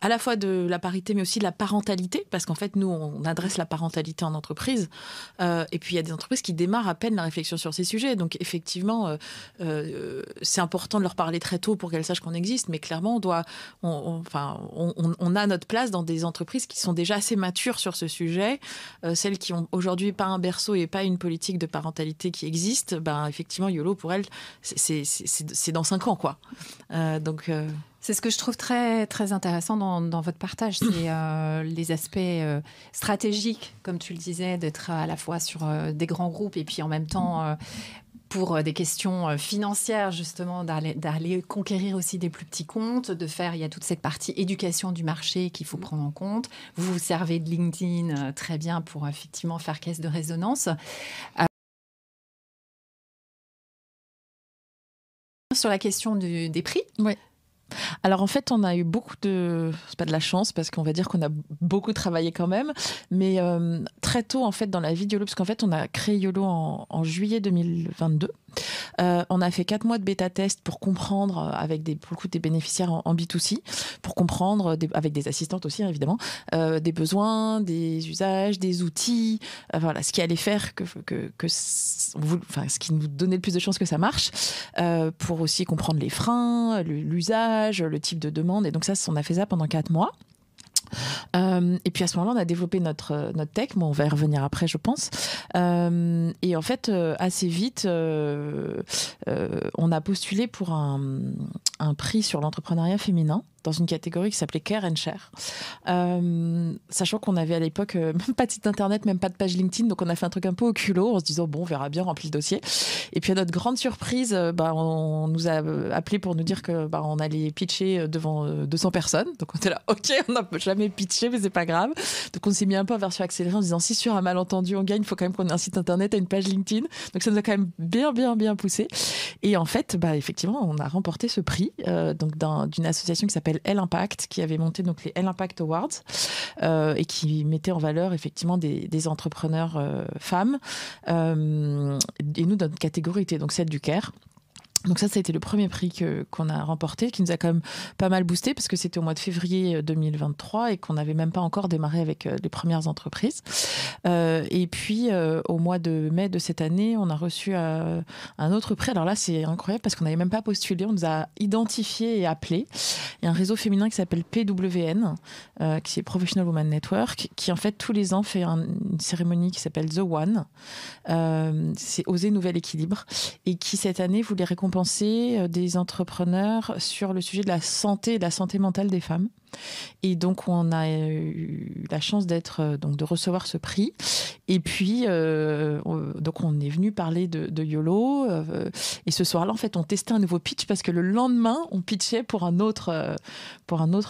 À la fois de la parité, mais aussi de la parentalité, parce qu'en fait, nous, on adresse la parentalité en entreprise. Et puis, il y a des entreprises qui démarrent à peine la réflexion sur ces sujets. Donc, effectivement, c'est important de leur parler très tôt pour qu'elles sachent qu'on existe. Mais clairement, on a notre place dans des entreprises qui sont déjà assez matures sur ce sujet. Celles qui ont aujourd'hui pas un berceau et pas une politique de parentalité qui existe, effectivement, YOLO, pour elles, c'est dans 5 ans, quoi. C'est ce que je trouve très, très intéressant dans votre partage, c'est les aspects stratégiques, comme tu le disais, d'être à la fois sur des grands groupes et puis en même temps, pour des questions financières, justement, d'aller conquérir aussi des plus petits comptes, il y a toute cette partie éducation du marché qu'il faut prendre en compte. Vous vous servez de LinkedIn très bien pour effectivement faire caisse de résonance. Sur la question des prix. Oui. Alors en fait, on a eu c'est pas de la chance parce qu'on va dire qu'on a beaucoup travaillé quand même, mais très tôt en fait dans la vie de YOLO, parce qu'en fait on a créé YOLO en juillet 2022. On a fait 4 mois de bêta-test pour comprendre, avec pour le coup des bénéficiaires en B2C, pour comprendre, avec des assistantes aussi évidemment, des besoins, des usages, des outils, voilà, ce qui allait faire ce qui nous donnait le plus de chances que ça marche, pour aussi comprendre les freins, l'usage, le type de demande. Et donc ça, on a fait ça pendant 4 mois. Et puis à ce moment-là, on a développé notre tech. Bon, on va y revenir après, je pense. Et en fait, assez vite, on a postulé pour un prix sur l'entrepreneuriat féminin dans une catégorie qui s'appelait Care and Share. Sachant qu'on avait à l'époque même pas de site internet, même pas de page LinkedIn, donc on a fait un truc un peu au culot en se disant bon, on verra bien, remplir le dossier. Et puis à notre grande surprise, on nous a appelé pour nous dire que on allait pitcher devant 200 personnes. Donc on était là, ok, on n'a jamais pitché, mais c'est pas grave. Donc on s'est mis un peu en version accélérée en disant si sur un malentendu on gagne, il faut quand même qu'on ait un site internet et une page LinkedIn. Donc ça nous a quand même bien poussé. Et en fait, effectivement, on a remporté ce prix d'une association qui s'appelle Elle Impact, qui avait monté donc les Elle Impact Awards, et qui mettait en valeur effectivement des entrepreneurs femmes. Et nous, notre catégorie était donc celle du Care. Donc ça a été le premier prix qu'on a remporté, qui nous a quand même pas mal boosté, parce que c'était au mois de février 2023 et qu'on n'avait même pas encore démarré avec les premières entreprises. Et puis, au mois de mai de cette année, on a reçu un autre prix. Alors là, c'est incroyable parce qu'on n'avait même pas postulé. On nous a identifiés et appelés. Il y a un réseau féminin qui s'appelle PWN, qui est Professional Women Network, qui en fait tous les ans fait une cérémonie qui s'appelle The One. C'est Oser Nouvel Équilibre, et qui cette année voulait récompenser des entrepreneurs sur le sujet de la santé et de la santé mentale des femmes. Et donc, on a eu la chance de recevoir ce prix. Et puis, donc on est venu parler de YOLO. Et ce soir-là, en fait, on testait un nouveau pitch parce que le lendemain, on pitchait pour un autre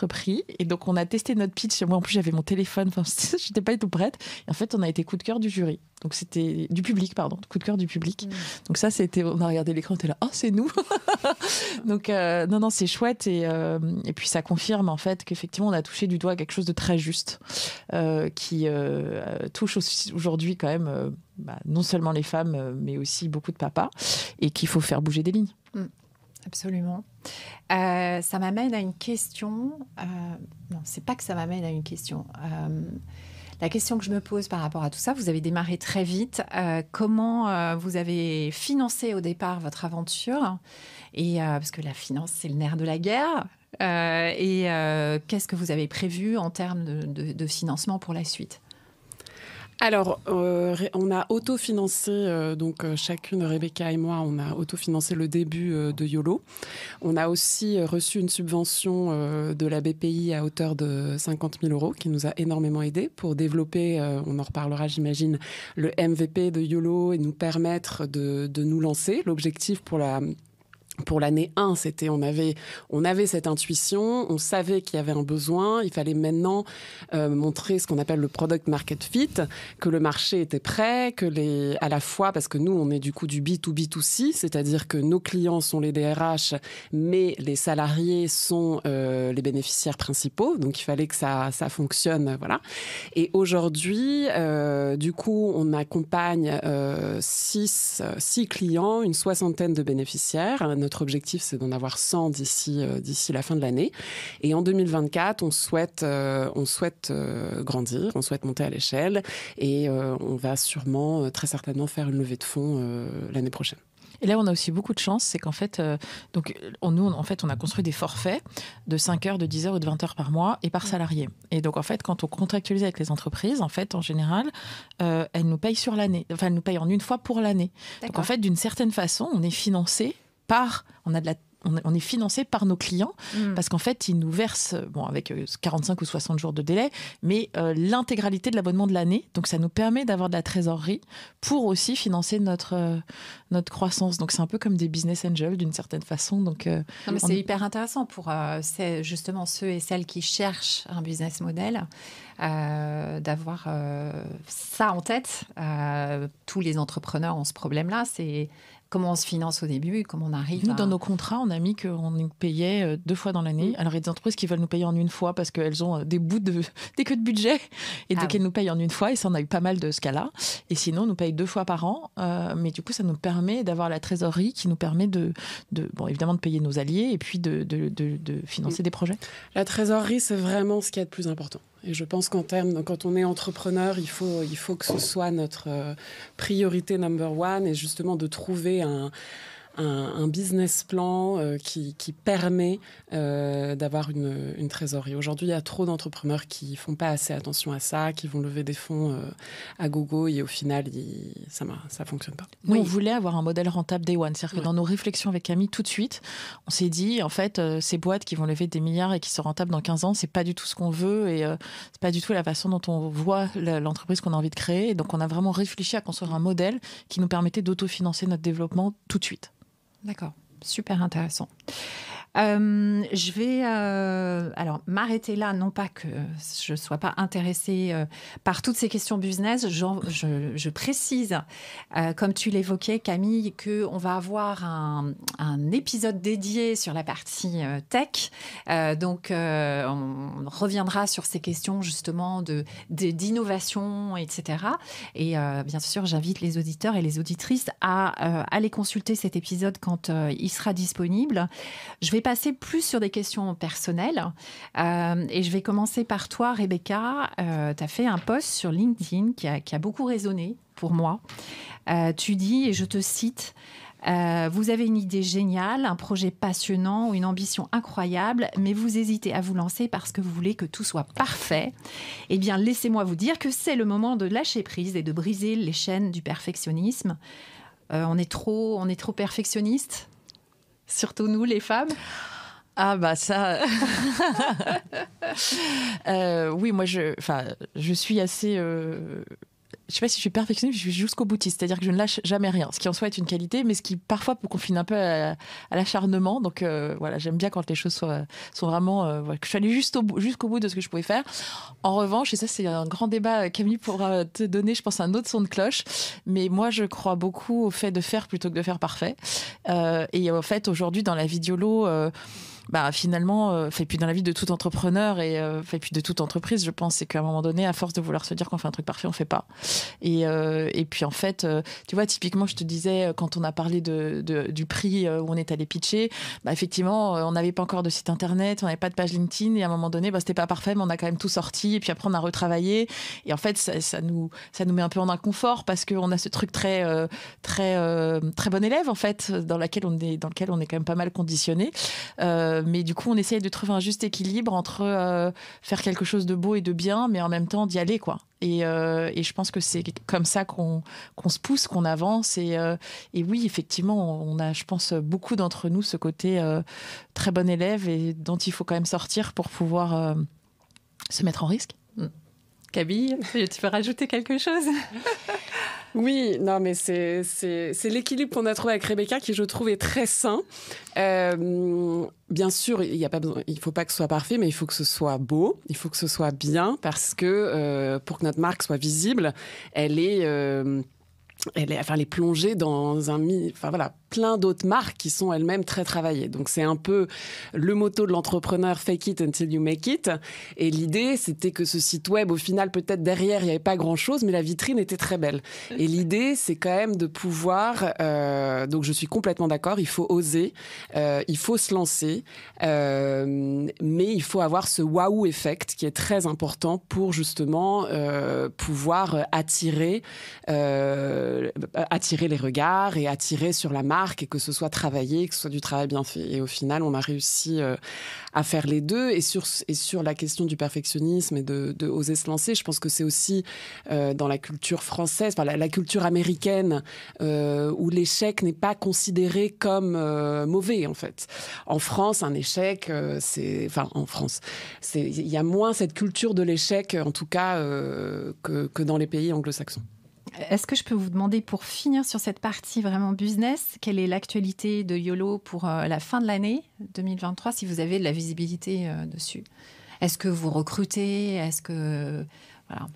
prix. Et donc, on a testé notre pitch. Moi, en plus, j'avais mon téléphone. Enfin, je n'étais pas du tout prête. Et en fait, on a été coup de cœur du jury. Donc, c'était du public, pardon. Coup de cœur du public. Donc, ça, on a regardé l'écran, on était là, oh, c'est nous. Donc, non, c'est chouette. Et puis, ça confirme, en fait, qu'effectivement, on a touché du doigt quelque chose de très juste, qui touche aujourd'hui quand même non seulement les femmes, mais aussi beaucoup de papas, et qu'il faut faire bouger des lignes. Absolument. Ça m'amène à une question. Non, c'est pas que ça m'amène à une question. La question que je me pose par rapport à tout ça, vous avez démarré très vite. Comment vous avez financé au départ votre aventure ? Et parce que la finance, c'est le nerf de la guerre. Qu'est-ce que vous avez prévu en termes de financement pour la suite ? Alors, on a autofinancé, donc chacune, Rebecca et moi, on a autofinancé le début de YOLO. On a aussi reçu une subvention de la BPI à hauteur de 50 000 € qui nous a énormément aidé pour développer, on en reparlera j'imagine, le MVP de YOLO et nous permettre de nous lancer. L'objectif pour l'année 1, c'était on avait cette intuition, on savait qu'il y avait un besoin, il fallait maintenant montrer ce qu'on appelle le product market fit, que le marché était prêt, à la fois, parce que nous, on est du coup du B2B2C, c'est-à-dire que nos clients sont les DRH, mais les salariés sont les bénéficiaires principaux, donc il fallait que ça fonctionne, voilà. Et aujourd'hui, du coup, on accompagne 6 clients, une soixantaine de bénéficiaires. Notre objectif, c'est d'en avoir 100 d'ici la fin de l'année. Et en 2024, on souhaite grandir, on souhaite monter à l'échelle et on va sûrement, très certainement, faire une levée de fonds l'année prochaine. Et là, on a aussi beaucoup de chance, c'est qu'en fait, on a construit des forfaits de 5 heures, de 10 heures ou de 20 heures par mois et par salarié. Et donc, en fait, quand on contractualise avec les entreprises, en fait, en général, elles nous payent sur l'année. Enfin, elles nous payent en une fois pour l'année. D'accord. Donc, en fait, d'une certaine façon, on est financé on est financé par nos clients parce qu'en fait, ils nous versent, avec 45 ou 60 jours de délai, mais l'intégralité de l'abonnement de l'année. Donc, ça nous permet d'avoir de la trésorerie pour aussi financer notre croissance. Donc, c'est un peu comme des business angels d'une certaine façon. Donc, c'est hyper intéressant pour justement ceux et celles qui cherchent un business model. D'avoir ça en tête. Tous les entrepreneurs ont ce problème-là. C'est comment on se finance au début et comment on arrive. Nous, dans nos contrats, on a mis qu'on nous payait 2 fois dans l'année. Alors, il y a des entreprises qui veulent nous payer en une fois parce qu'elles ont des queues de budget et donc elles nous payent en une fois. Et ça, on a eu pas mal de ce cas-là. Et sinon, on nous paye 2 fois par an. Mais du coup, ça nous permet d'avoir la trésorerie qui nous permet évidemment de payer nos alliés et puis de financer des projets. La trésorerie, c'est vraiment ce qu'il y a de plus important. Et je pense quand on est entrepreneur, il faut que ce soit notre priorité number one et justement de trouver un business plan qui permet d'avoir une trésorerie. Aujourd'hui, il y a trop d'entrepreneurs qui font pas assez attention à ça, qui vont lever des fonds à gogo et au final, ça fonctionne pas. Nous, on voulait avoir un modèle rentable day one. C'est-à-dire que dans nos réflexions avec Camille, tout de suite, on s'est dit, en fait, ces boîtes qui vont lever des milliards et qui sont rentables dans 15 ans, c'est pas du tout ce qu'on veut et c'est pas du tout la façon dont on voit l'entreprise qu'on a envie de créer. Et donc, on a vraiment réfléchi à construire un modèle qui nous permettait d'autofinancer notre développement tout de suite. D'accord, super intéressant. Je vais alors m'arrêter là, non pas que je ne sois pas intéressée par toutes ces questions business. Je précise, comme tu l'évoquais, Camille, qu'on va avoir un épisode dédié sur la partie tech. Donc, on reviendra sur ces questions justement d'innovation, etc. Et bien sûr, j'invite les auditeurs et les auditrices à aller consulter cet épisode quand il sera disponible. Je vais passer plus sur des questions personnelles et je vais commencer par toi, Rebecca. Tu as fait un post sur LinkedIn qui a beaucoup résonné pour moi. Tu dis, et je te cite, vous avez une idée géniale, un projet passionnant ou une ambition incroyable, mais vous hésitez à vous lancer parce que vous voulez que tout soit parfait. Eh bien, laissez-moi vous dire que c'est le moment de lâcher prise et de briser les chaînes du perfectionnisme. On est trop perfectionniste, surtout nous, les femmes. Ah bah ça... oui, moi, je suis assez... Je ne sais pas si je suis perfectionniste, je suis jusqu'au boutiste. C'est-à-dire que je ne lâche jamais rien, ce qui en soi est une qualité, mais ce qui parfois peut confiner un peu à l'acharnement. Donc voilà, j'aime bien quand les choses sont vraiment... que je suis allée jusqu'au bout de ce que je pouvais faire. En revanche, et ça c'est un grand débat, Camille pourra te donner, je pense, un autre son de cloche, mais moi je crois beaucoup au fait de faire plutôt que de faire parfait. Et en fait, aujourd'hui, dans la vie de YOLO... finalement, et puis dans la vie de tout entrepreneur et puis de toute entreprise, je pense, c'est qu'à un moment donné, à force de vouloir se dire qu'on fait un truc parfait, on fait pas. Et puis en fait, tu vois, typiquement, je te disais, quand on a parlé du prix où on est allé pitcher, effectivement, on n'avait pas encore de site internet, on n'avait pas de page LinkedIn, et à un moment donné, c'était pas parfait, mais on a quand même tout sorti, et puis après on a retravaillé, et en fait, ça nous met un peu en inconfort parce qu'on a ce truc très bon élève, en fait, dans lequel on est quand même pas mal conditionné. Mais du coup, on essaye de trouver un juste équilibre entre faire quelque chose de beau et de bien, mais en même temps d'y aller, quoi. Et je pense que c'est comme ça qu'on se pousse, qu'on avance. Et oui, effectivement, on a, je pense, beaucoup d'entre nous ce côté très bon élève et dont il faut quand même sortir pour pouvoir se mettre en risque. Camille, tu peux rajouter quelque chose? Oui, non, mais c'est l'équilibre qu'on a trouvé avec Rebecca qui, je trouve, est très sain. Bien sûr, il faut pas que ce soit parfait, mais il faut que ce soit beau, il faut que ce soit bien, parce que pour que notre marque soit visible, elle est plongée dans plein d'autres marques qui sont elles-mêmes très travaillées. Donc, c'est un peu le motto de l'entrepreneur, fake it until you make it. Et l'idée, c'était que ce site web, au final, peut-être derrière, il n'y avait pas grand-chose, mais la vitrine était très belle. Et l'idée, c'est quand même de pouvoir... donc, je suis complètement d'accord, il faut oser, il faut se lancer, mais il faut avoir ce waouh effect qui est très important pour, justement, pouvoir attirer les regards et attirer sur la marque et que ce soit travaillé, que ce soit du travail bien fait. Et au final, on a réussi à faire les deux. Et sur la question du perfectionnisme et de oser se lancer, je pense que c'est aussi dans la culture française, la culture américaine, où l'échec n'est pas considéré comme mauvais, en fait. En France, un échec, il y a moins cette culture de l'échec, en tout cas, que dans les pays anglo-saxons. Est-ce que je peux vous demander, pour finir sur cette partie vraiment business, quelle est l'actualité de YOLO pour la fin de l'année 2023, si vous avez de la visibilité dessus? Est-ce que vous recrutez? Est-ce que... Voilà.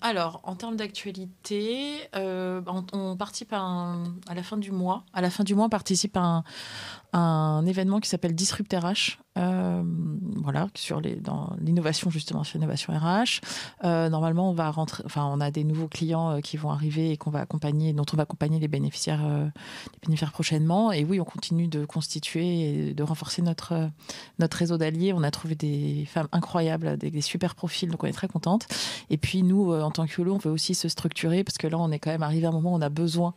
Alors, en termes d'actualité, on participe à la fin du mois. À la fin du mois, on participe à un événement qui s'appelle Disrupt RH. Voilà, dans l'innovation, justement, sur l'innovation RH. Normalement, on a des nouveaux clients qui vont arriver et dont on va accompagner les bénéficiaires prochainement. Et oui, on continue de constituer et de renforcer notre réseau d'alliés. On a trouvé des femmes incroyables, des super profils, donc on est très contente. Et puis nous, en tant que YOLO, on veut aussi se structurer parce que là, on est quand même arrivé à un moment où on a besoin,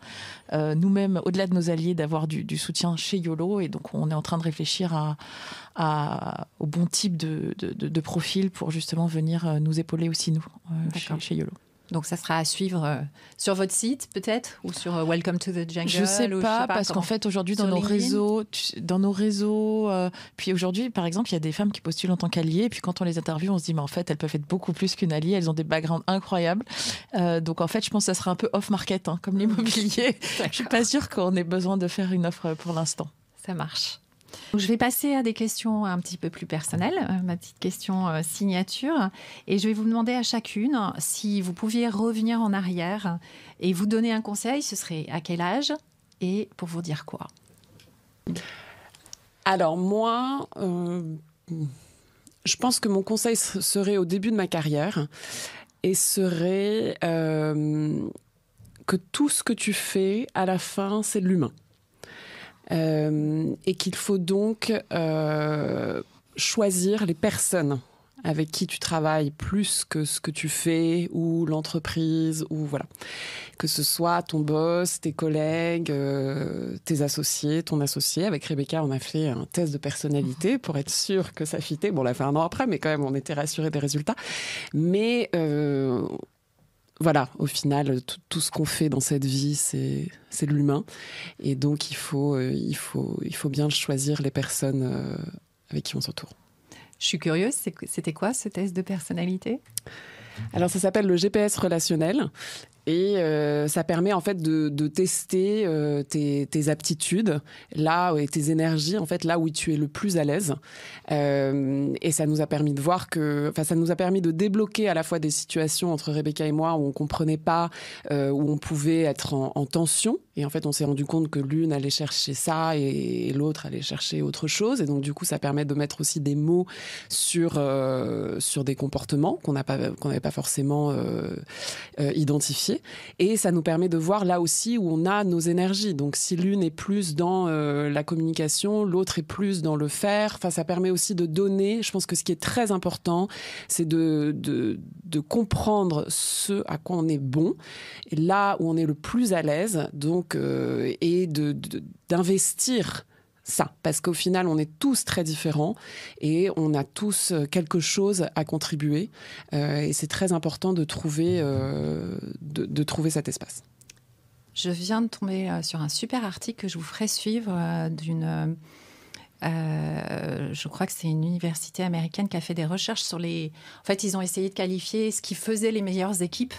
nous-mêmes, au-delà de nos alliés, d'avoir du soutien chez YOLO. Et donc, on est en train de réfléchir au bon type de profil pour justement venir nous épauler aussi, nous, chez YOLO. Donc, ça sera à suivre sur votre site, peut-être, ou sur Welcome to the Jungle? Je sais pas, parce qu'en fait, aujourd'hui, dans nos réseaux, puis aujourd'hui, par exemple, il y a des femmes qui postulent en tant qu'alliées, et puis quand on les interviewe, on se dit, mais en fait, elles peuvent être beaucoup plus qu'une alliée, elles ont des backgrounds incroyables. Donc, en fait, je pense que ça sera un peu off-market, comme l'immobilier. Je suis pas sûre qu'on ait besoin de faire une offre pour l'instant. Ça marche. Donc, je vais passer à des questions un petit peu plus personnelles, ma petite question signature. Et je vais vous demander à chacune si vous pouviez revenir en arrière et vous donner un conseil, ce serait à quel âge et pour vous dire quoi? Alors moi, je pense que mon conseil serait au début de ma carrière et serait que tout ce que tu fais, à la fin, c'est de l'humain. Et qu'il faut donc choisir les personnes avec qui tu travailles plus que ce que tu fais ou l'entreprise ou voilà. Que ce soit ton boss, tes collègues, tes associés, ton associé. Avec Rebecca, on a fait un test de personnalité pour être sûr que ça fitait. Bon, on l'a fait 1 an après, mais quand même, on était rassurés des résultats. Mais voilà, au final, tout ce qu'on fait dans cette vie, c'est de l'humain. Et donc, il faut bien choisir les personnes avec qui on s'entoure. Je suis curieuse, c'était quoi ce test de personnalité? Alors, ça s'appelle le GPS relationnel. Et ça permet en fait de tester tes aptitudes là et tes énergies en fait là où tu es le plus à l'aise. Et ça nous a permis de voir ça nous a permis de débloquer à la fois des situations entre Rebecca et moi où on comprenait pas, où on pouvait être en tension. Et en fait, on s'est rendu compte que l'une allait chercher ça et l'autre allait chercher autre chose. Et donc, du coup, ça permet de mettre aussi des mots sur des comportements qu'on n'avait pas forcément identifiés. Et ça nous permet de voir là aussi où on a nos énergies. Donc, si l'une est plus dans la communication, l'autre est plus dans le faire. Enfin, ça permet aussi de donner. Je pense que ce qui est très important, c'est de comprendre ce à quoi on est bon, et là où on est le plus à l'aise. Donc, et d'investir ça, parce qu'au final, on est tous très différents et on a tous quelque chose à contribuer. Et c'est très important de trouver cet espace. Je viens de tomber sur un super article que je vous ferai suivre je crois que c'est une université américaine qui a fait des recherches sur les... En fait, ils ont essayé de qualifier ce qui faisait les meilleures équipes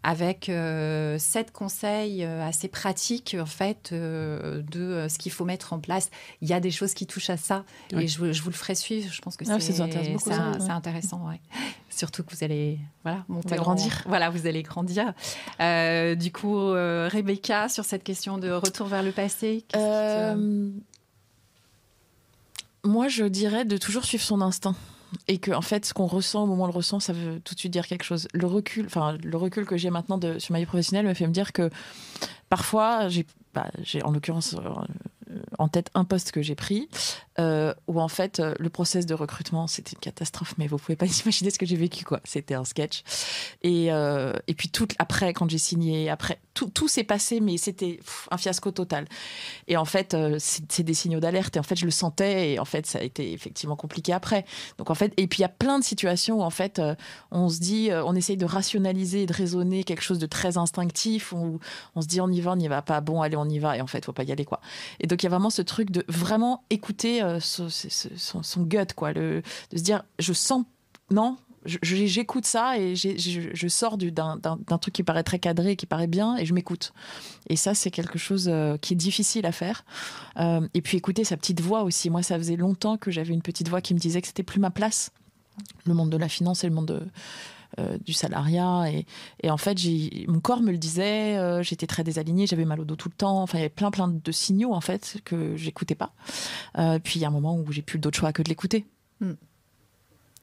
avec 7 conseils assez pratiques en fait, de ce qu'il faut mettre en place. Il y a des choses qui touchent à ça et je vous le ferai suivre. Je pense que c'est intéressant. Ouais. Surtout que vous allez monter, grandir. Voilà, vous allez grandir. Du coup, Rebecca, sur cette question de retour vers le passé, Moi, je dirais de toujours suivre son instinct. Et que, en fait, ce qu'on ressent au moment où on le ressent, ça veut tout de suite dire quelque chose. Le recul que j'ai maintenant sur ma vie professionnelle me fait me dire que parfois, j'ai en l'occurrence en tête un poste que j'ai pris où en fait le process de recrutement c'était une catastrophe, mais vous pouvez pas imaginer ce que j'ai vécu, quoi. C'était un sketch et puis après quand j'ai signé, après tout s'est passé, mais c'était un fiasco total. Et en fait c'est des signaux d'alerte et en fait je le sentais et en fait ça a été effectivement compliqué après. Donc en fait, et puis il y a plein de situations où en fait on se dit on essaye de rationaliser et de raisonner quelque chose de très instinctif, où on se dit on y va pas, bon allez on y va, et en fait faut pas y aller, quoi. Et donc il y a vraiment ce truc de vraiment écouter son gut, quoi, de se dire je sens, non, j'écoute ça et je sors d'un truc qui paraît très cadré, qui paraît bien, et je m'écoute. Et ça c'est quelque chose qui est difficile à faire. Et puis écouter sa petite voix aussi. Moi ça faisait longtemps que j'avais une petite voix qui me disait que c'était plus ma place, le monde de la finance et le monde du salariat, et en fait mon corps me le disait, j'étais très désalignée, j'avais mal au dos tout le temps, enfin il y avait plein de signaux en fait que j'écoutais pas, puis il y a un moment où j'ai plus d'autre choix que de l'écouter.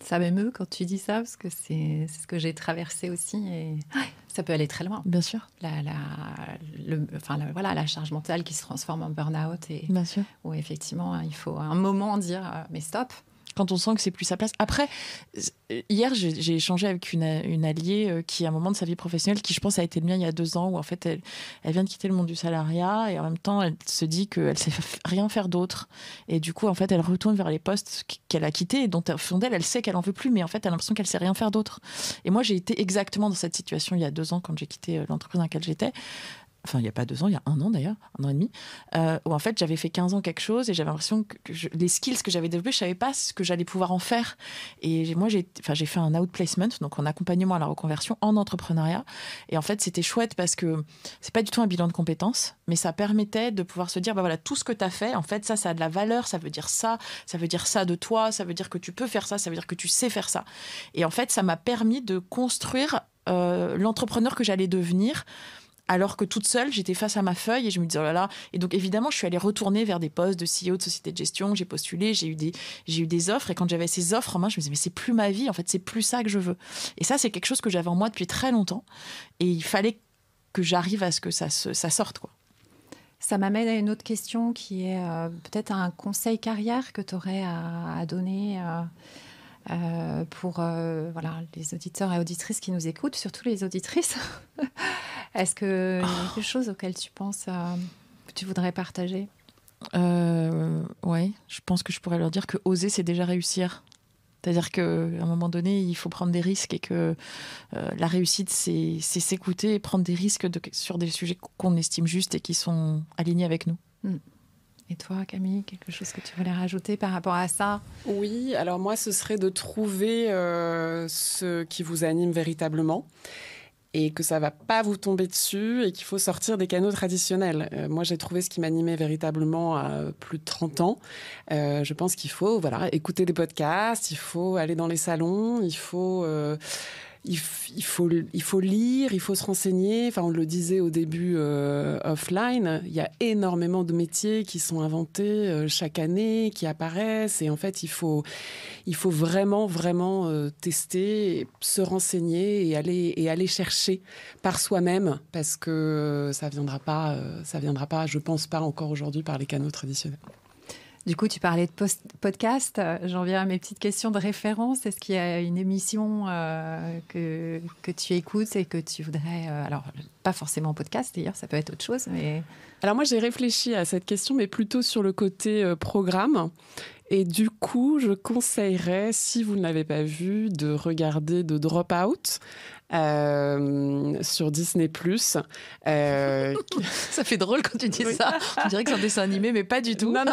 Ça m'émeut quand tu dis ça, parce que c'est ce que j'ai traversé aussi, et ça peut aller très loin. Bien sûr. La charge mentale qui se transforme en burn-out, et bien sûr, où effectivement il faut à un moment dire mais stop. Quand on sent que c'est plus sa place. Après, hier, j'ai échangé avec une alliée qui, à un moment de sa vie professionnelle, qui je pense a été le mien il y a 2 ans, où en fait, elle vient de quitter le monde du salariat et en même temps, elle se dit qu'elle sait rien faire d'autre. Et du coup, en fait, elle retourne vers les postes qu'elle a quittés et dont, au fond d'elle, elle sait qu'elle en veut plus, mais en fait, elle a l'impression qu'elle sait rien faire d'autre. Et moi, j'ai été exactement dans cette situation il y a 2 ans quand j'ai quitté l'entreprise dans laquelle j'étais. Enfin, il n'y a pas 2 ans, il y a 1 an d'ailleurs, 1 an et demi, où en fait j'avais fait 15 ans quelque chose et j'avais l'impression que les skills que j'avais développés, je ne savais pas ce que j'allais pouvoir en faire. Et moi, j'ai fait un outplacement, donc en accompagnement à la reconversion en entrepreneuriat. Et en fait, c'était chouette parce que ce n'est pas du tout un bilan de compétences, mais ça permettait de pouvoir se dire, voilà, tout ce que tu as fait, en fait, ça a de la valeur, ça veut dire ça de toi, ça veut dire que tu peux faire ça veut dire que tu sais faire ça. Et en fait, ça m'a permis de construire l'entrepreneur que j'allais devenir, alors que toute seule, j'étais face à ma feuille et je me disais, oh là là. Et donc, évidemment, je suis allée retourner vers des postes de CEO de société de gestion. J'ai postulé, j'ai eu des offres. Et quand j'avais ces offres en main, je me disais, mais c'est plus ma vie. En fait, c'est plus ça que je veux. Et ça, c'est quelque chose que j'avais en moi depuis très longtemps. Et il fallait que j'arrive à ce que ça sorte, quoi. Ça m'amène à une autre question qui est peut-être un conseil carrière que tu aurais à donner pour les auditeurs et auditrices qui nous écoutent, surtout les auditrices. Est-ce qu'il y a quelque chose auquel tu penses que tu voudrais partager ? Oui, je pense que je pourrais leur dire que oser, c'est déjà réussir. C'est-à-dire qu'à un moment donné, il faut prendre des risques et que la réussite, c'est s'écouter et prendre des risques sur des sujets qu'on estime justes et qui sont alignés avec nous. Et toi, Camille, quelque chose que tu voulais rajouter par rapport à ça ? Oui, alors moi, ce serait de trouver ce qui vous anime véritablement, et que ça ne va pas vous tomber dessus et qu'il faut sortir des canaux traditionnels. Moi, j'ai trouvé ce qui m'animait véritablement à plus de 30 ans. Je pense qu'il faut écouter des podcasts, il faut aller dans les salons, il faut lire, il faut se renseigner. Enfin, on le disait au début offline, il y a énormément de métiers qui sont inventés chaque année, qui apparaissent. Et en fait, il faut vraiment tester, se renseigner et aller chercher par soi-même, parce que ça viendra pas, je pense pas encore aujourd'hui par les canaux traditionnels. Du coup, tu parlais de podcast. J'en viens à mes petites questions de référence. Est-ce qu'il y a une émission que tu écoutes et que tu voudrais... alors, pas forcément podcast, d'ailleurs, ça peut être autre chose, mais... Alors moi, j'ai réfléchi à cette question, mais plutôt sur le côté programme. Et du coup, je conseillerais, si vous ne l'avez pas vu, de regarder The Dropout sur Disney+. Ça fait drôle quand tu dis ça. On dirait que c'est un dessin animé, mais pas du tout. Non,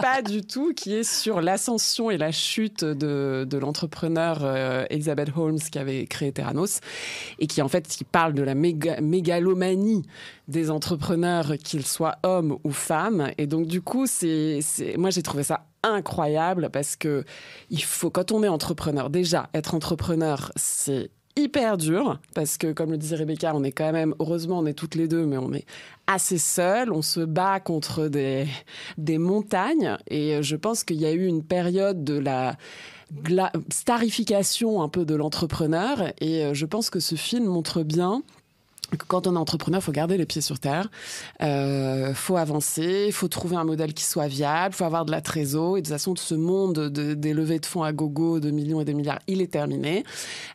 pas du tout, qui est sur l'ascension et la chute de l'entrepreneur Elizabeth Holmes qui avait créé Theranos et qui parle de la mégalomanie des entrepreneurs, qu'ils soient hommes ou femmes. Et donc, du coup, moi, j'ai trouvé ça incroyable parce que quand on est entrepreneur, déjà, être entrepreneur, c'est hyper dur parce que, comme le disait Rebecca, on est quand même, heureusement, on est toutes les deux, mais on est assez seuls. On se bat contre des montagnes et je pense qu'il y a eu une période de la starification un peu de l'entrepreneur et je pense que ce film montre bien que quand on est entrepreneur, il faut garder les pieds sur terre, faut avancer, il faut trouver un modèle qui soit viable, il faut avoir de la trésor. Et de toute façon, ce monde des levées de fonds à gogo, de millions et des milliards, il est terminé.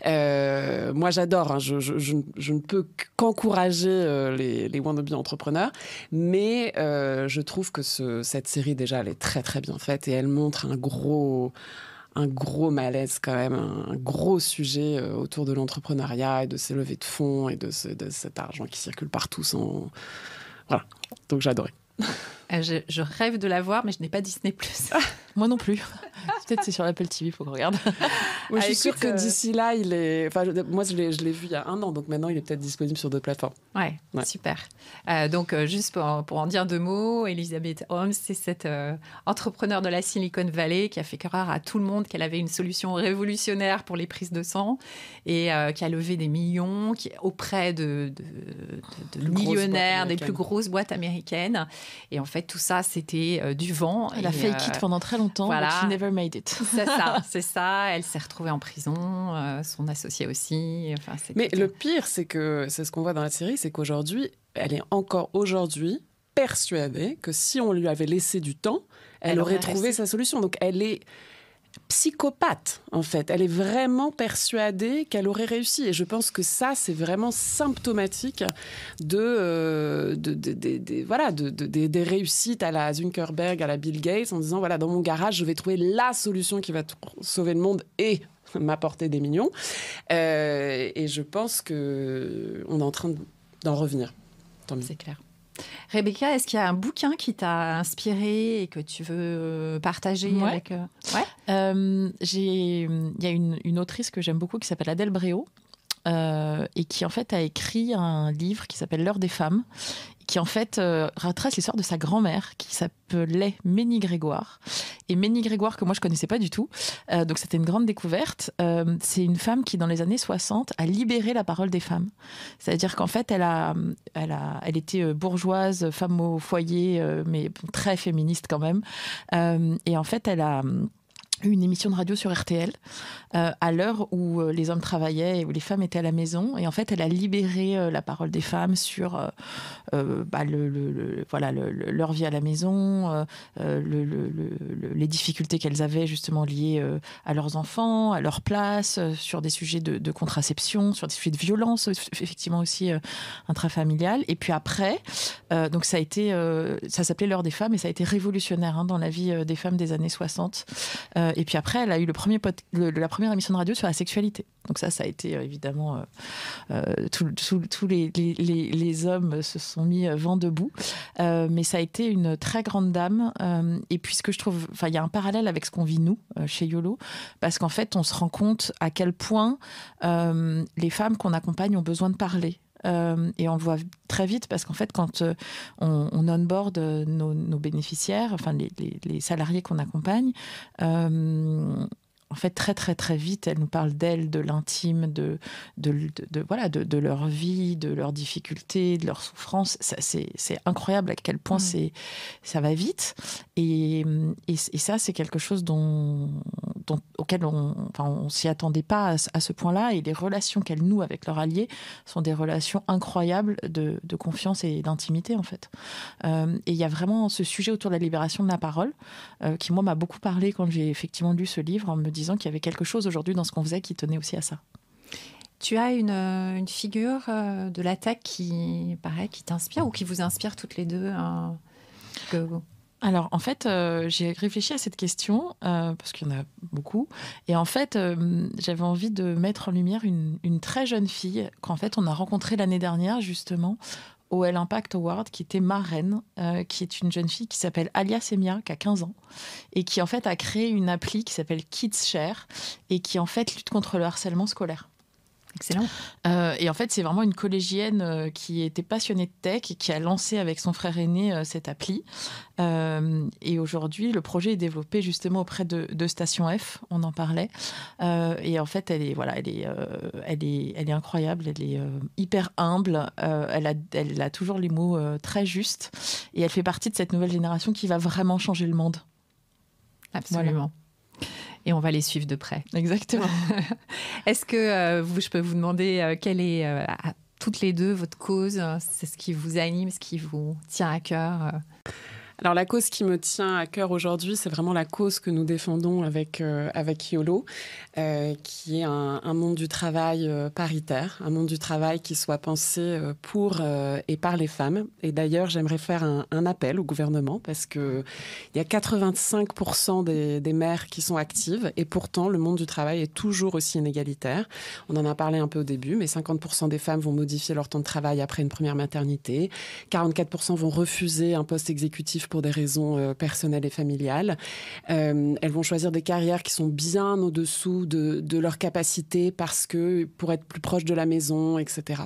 Moi, j'adore. Hein, je ne peux qu'encourager les wannabe entrepreneurs. Mais je trouve que cette série, déjà, elle est très, très bien faite. Et elle montre un gros malaise quand même, un gros sujet autour de l'entrepreneuriat et de ces levées de fonds et de cet argent qui circule partout sans... Voilà, donc j'ai adoré. Je rêve de la voir, mais je n'ai pas Disney+. Moi non plus. Peut-être c'est sur Apple TV, il faut qu'on regarde. Moi, je suis sûre que d'ici là, il est... Enfin, moi, je l'ai vu il y a 1 an, donc maintenant, il est peut-être disponible sur d'autres plateformes. Ouais. Super. Donc, juste pour en dire 2 mots, Elizabeth Holmes, c'est cette entrepreneur de la Silicon Valley qui a fait croire à tout le monde qu'elle avait une solution révolutionnaire pour les prises de sang et qui a levé des millions auprès de millionnaires, des plus grosses boîtes américaines. Et en fait, tout ça, c'était du vent. Elle a fake it pendant très longtemps, voilà. But she never made it. C'est ça. Elle s'est retrouvée en prison, son associé aussi. Enfin, mais le pire, c'est ce qu'on voit dans la série, c'est qu'aujourd'hui, elle est encore aujourd'hui persuadée que si on lui avait laissé du temps, elle aurait trouvé sa solution. Donc, elle est psychopathe, en fait. Elle est vraiment persuadée qu'elle aurait réussi. Et je pense que ça, c'est vraiment symptomatique des réussites à la Zuckerberg, à la Bill Gates, en disant, voilà, dans mon garage, je vais trouver la solution qui va sauver le monde et m'apporter des millions. Et je pense qu'on est en train d'en revenir. Tant mieux. C'est clair. Rebecca, est-ce qu'il y a un bouquin qui t'a inspiré et que tu veux partager avec... Il y a une autrice que j'aime beaucoup qui s'appelle Adèle Bréau et qui en fait a écrit un livre qui s'appelle L'heure des femmes, qui en fait retrace l'histoire de sa grand-mère qui s'appelait Ménie Grégoire. Et Ménie Grégoire, que moi je connaissais pas du tout, donc c'était une grande découverte. C'est une femme qui, dans les années 60, a libéré la parole des femmes. C'est-à-dire qu'en fait, elle était bourgeoise, femme au foyer, mais très féministe quand même. Et en fait, elle a une émission de radio sur RTL à l'heure où les hommes travaillaient et où les femmes étaient à la maison. Et en fait, elle a libéré la parole des femmes sur leur vie à la maison, les difficultés qu'elles avaient justement liées à leurs enfants, à leur place, sur des sujets de contraception, sur des sujets de violence, effectivement aussi intrafamiliale. Et puis après, donc ça s'appelait L'heure des femmes et ça a été révolutionnaire dans la vie des femmes des années 60. Et puis après, elle a eu la première émission de radio sur la sexualité. Donc ça a été évidemment... tous les hommes se sont mis vent debout. Mais ça a été une très grande dame. Et puis ce que je trouve... Enfin, il y a un parallèle avec ce qu'on vit, nous, chez YOLO. Parce qu'en fait, on se rend compte à quel point les femmes qu'on accompagne ont besoin de parler. Et on le voit très vite parce qu'en fait, quand on onboard nos bénéficiaires, enfin les salariés qu'on accompagne, en fait, très, très, très vite, elles nous parlent d'elles, de l'intime, de leur vie, de leurs difficultés, de leurs souffrances. C'est incroyable à quel point ça va vite. Et ça, c'est quelque chose dont auxquelles on s'y attendait pas à ce point-là. Et les relations qu'elles nouent avec leurs alliés sont des relations incroyables de confiance et d'intimité, en fait. Et il y a vraiment ce sujet autour de la libération de la parole qui, moi, m'a beaucoup parlé quand j'ai effectivement lu ce livre, en me disant qu'il y avait quelque chose aujourd'hui dans ce qu'on faisait qui tenait aussi à ça. Tu as une figure de la tech qui t'inspire ou qui vous inspire toutes les deux Alors, en fait, j'ai réfléchi à cette question, parce qu'il y en a beaucoup. Et en fait, j'avais envie de mettre en lumière une très jeune fille qu'en fait, on a rencontrée l'année dernière, justement, au L Impact Award, qui était marraine, qui est une jeune fille qui s'appelle Alia Semia, qui a 15 ans, et qui, en fait, a créé une appli qui s'appelle KidsShare, et qui, en fait, lutte contre le harcèlement scolaire. Excellent. Et en fait, c'est vraiment une collégienne qui était passionnée de tech et qui a lancé avec son frère aîné cette appli. Et aujourd'hui, le projet est développé justement auprès de Station F. On en parlait. Et en fait, elle est incroyable. Elle est hyper humble. Elle a toujours les mots très justes. Et elle fait partie de cette nouvelle génération qui va vraiment changer le monde. Absolument. Voilà. Et on va les suivre de près. Exactement. Est-ce que je peux vous demander quelle est, à toutes les deux, votre cause? C'est ce qui vous anime, ce qui vous tient à cœur? Alors, la cause qui me tient à cœur aujourd'hui, c'est vraiment la cause que nous défendons avec YOLO, qui est un monde du travail paritaire, un monde du travail qui soit pensé pour et par les femmes. Et d'ailleurs, j'aimerais faire un appel au gouvernement parce qu'il y a 85% des mères qui sont actives et pourtant, le monde du travail est toujours aussi inégalitaire. On en a parlé un peu au début, mais 50% des femmes vont modifier leur temps de travail après une première maternité. 44% vont refuser un poste exécutif pour des raisons personnelles et familiales. Elles vont choisir des carrières qui sont bien au-dessous de leurs capacités pour être plus proches de la maison, etc.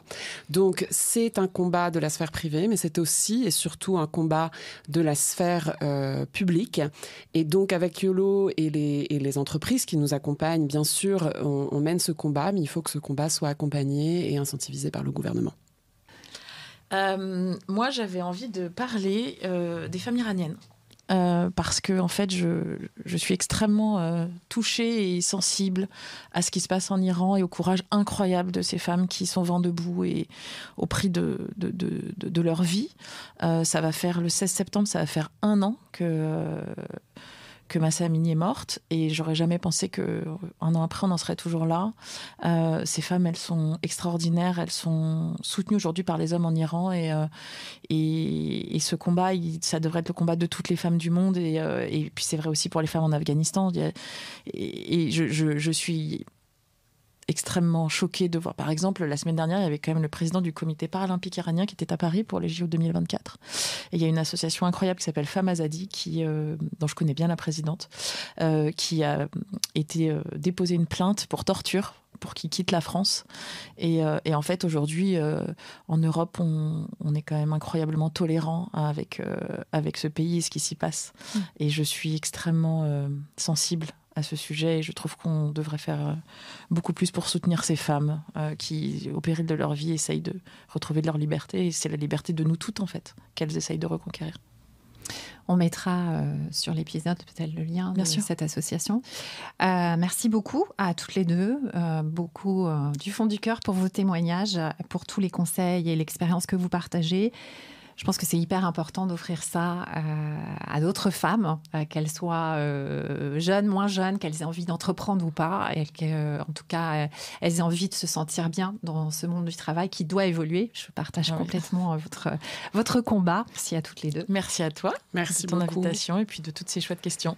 Donc, c'est un combat de la sphère privée, mais c'est aussi et surtout un combat de la sphère publique. Et donc, avec YOLO et les entreprises qui nous accompagnent, bien sûr, on mène ce combat, mais il faut que ce combat soit accompagné et incentivisé par le gouvernement. Moi, j'avais envie de parler des femmes iraniennes. Parce que en fait, je suis extrêmement touchée et sensible à ce qui se passe en Iran et au courage incroyable de ces femmes qui sont vent debout et au prix de leur vie. Ça va faire le 16 septembre, ça va faire 1 an que Mahsa Amini est morte, et j'aurais jamais pensé qu'un an après, on en serait toujours là. Ces femmes, elles sont extraordinaires, elles sont soutenues aujourd'hui par les hommes en Iran, et ce combat, ça devrait être le combat de toutes les femmes du monde, et puis c'est vrai aussi pour les femmes en Afghanistan. Et je suis extrêmement choquée de voir, par exemple, la semaine dernière, il y avait quand même le président du comité paralympique iranien qui était à Paris pour les JO 2024. Et il y a une association incroyable qui s'appelle Femmes Azadi, dont je connais bien la présidente, qui a été déposer une plainte pour torture pour qu'il quitte la France. Et en fait, aujourd'hui, en Europe, on est quand même incroyablement tolérant avec ce pays et ce qui s'y passe. Et je suis extrêmement sensible à ce sujet, et je trouve qu'on devrait faire beaucoup plus pour soutenir ces femmes qui, au péril de leur vie, essayent de retrouver de leur liberté, et c'est la liberté de nous toutes, en fait, qu'elles essayent de reconquérir. On mettra sur l'épisode peut-être le lien de cette association. Merci beaucoup à toutes les deux, beaucoup du fond du cœur pour vos témoignages, pour tous les conseils et l'expérience que vous partagez. Je pense que c'est hyper important d'offrir ça à d'autres femmes, qu'elles soient jeunes, moins jeunes, qu'elles aient envie d'entreprendre ou pas, et qu'en tout cas, elles aient envie de se sentir bien dans ce monde du travail qui doit évoluer. Je partage complètement votre combat. Merci à toutes les deux. Merci à toi. Merci de ton beaucoup. invitation et puis de toutes ces chouettes questions.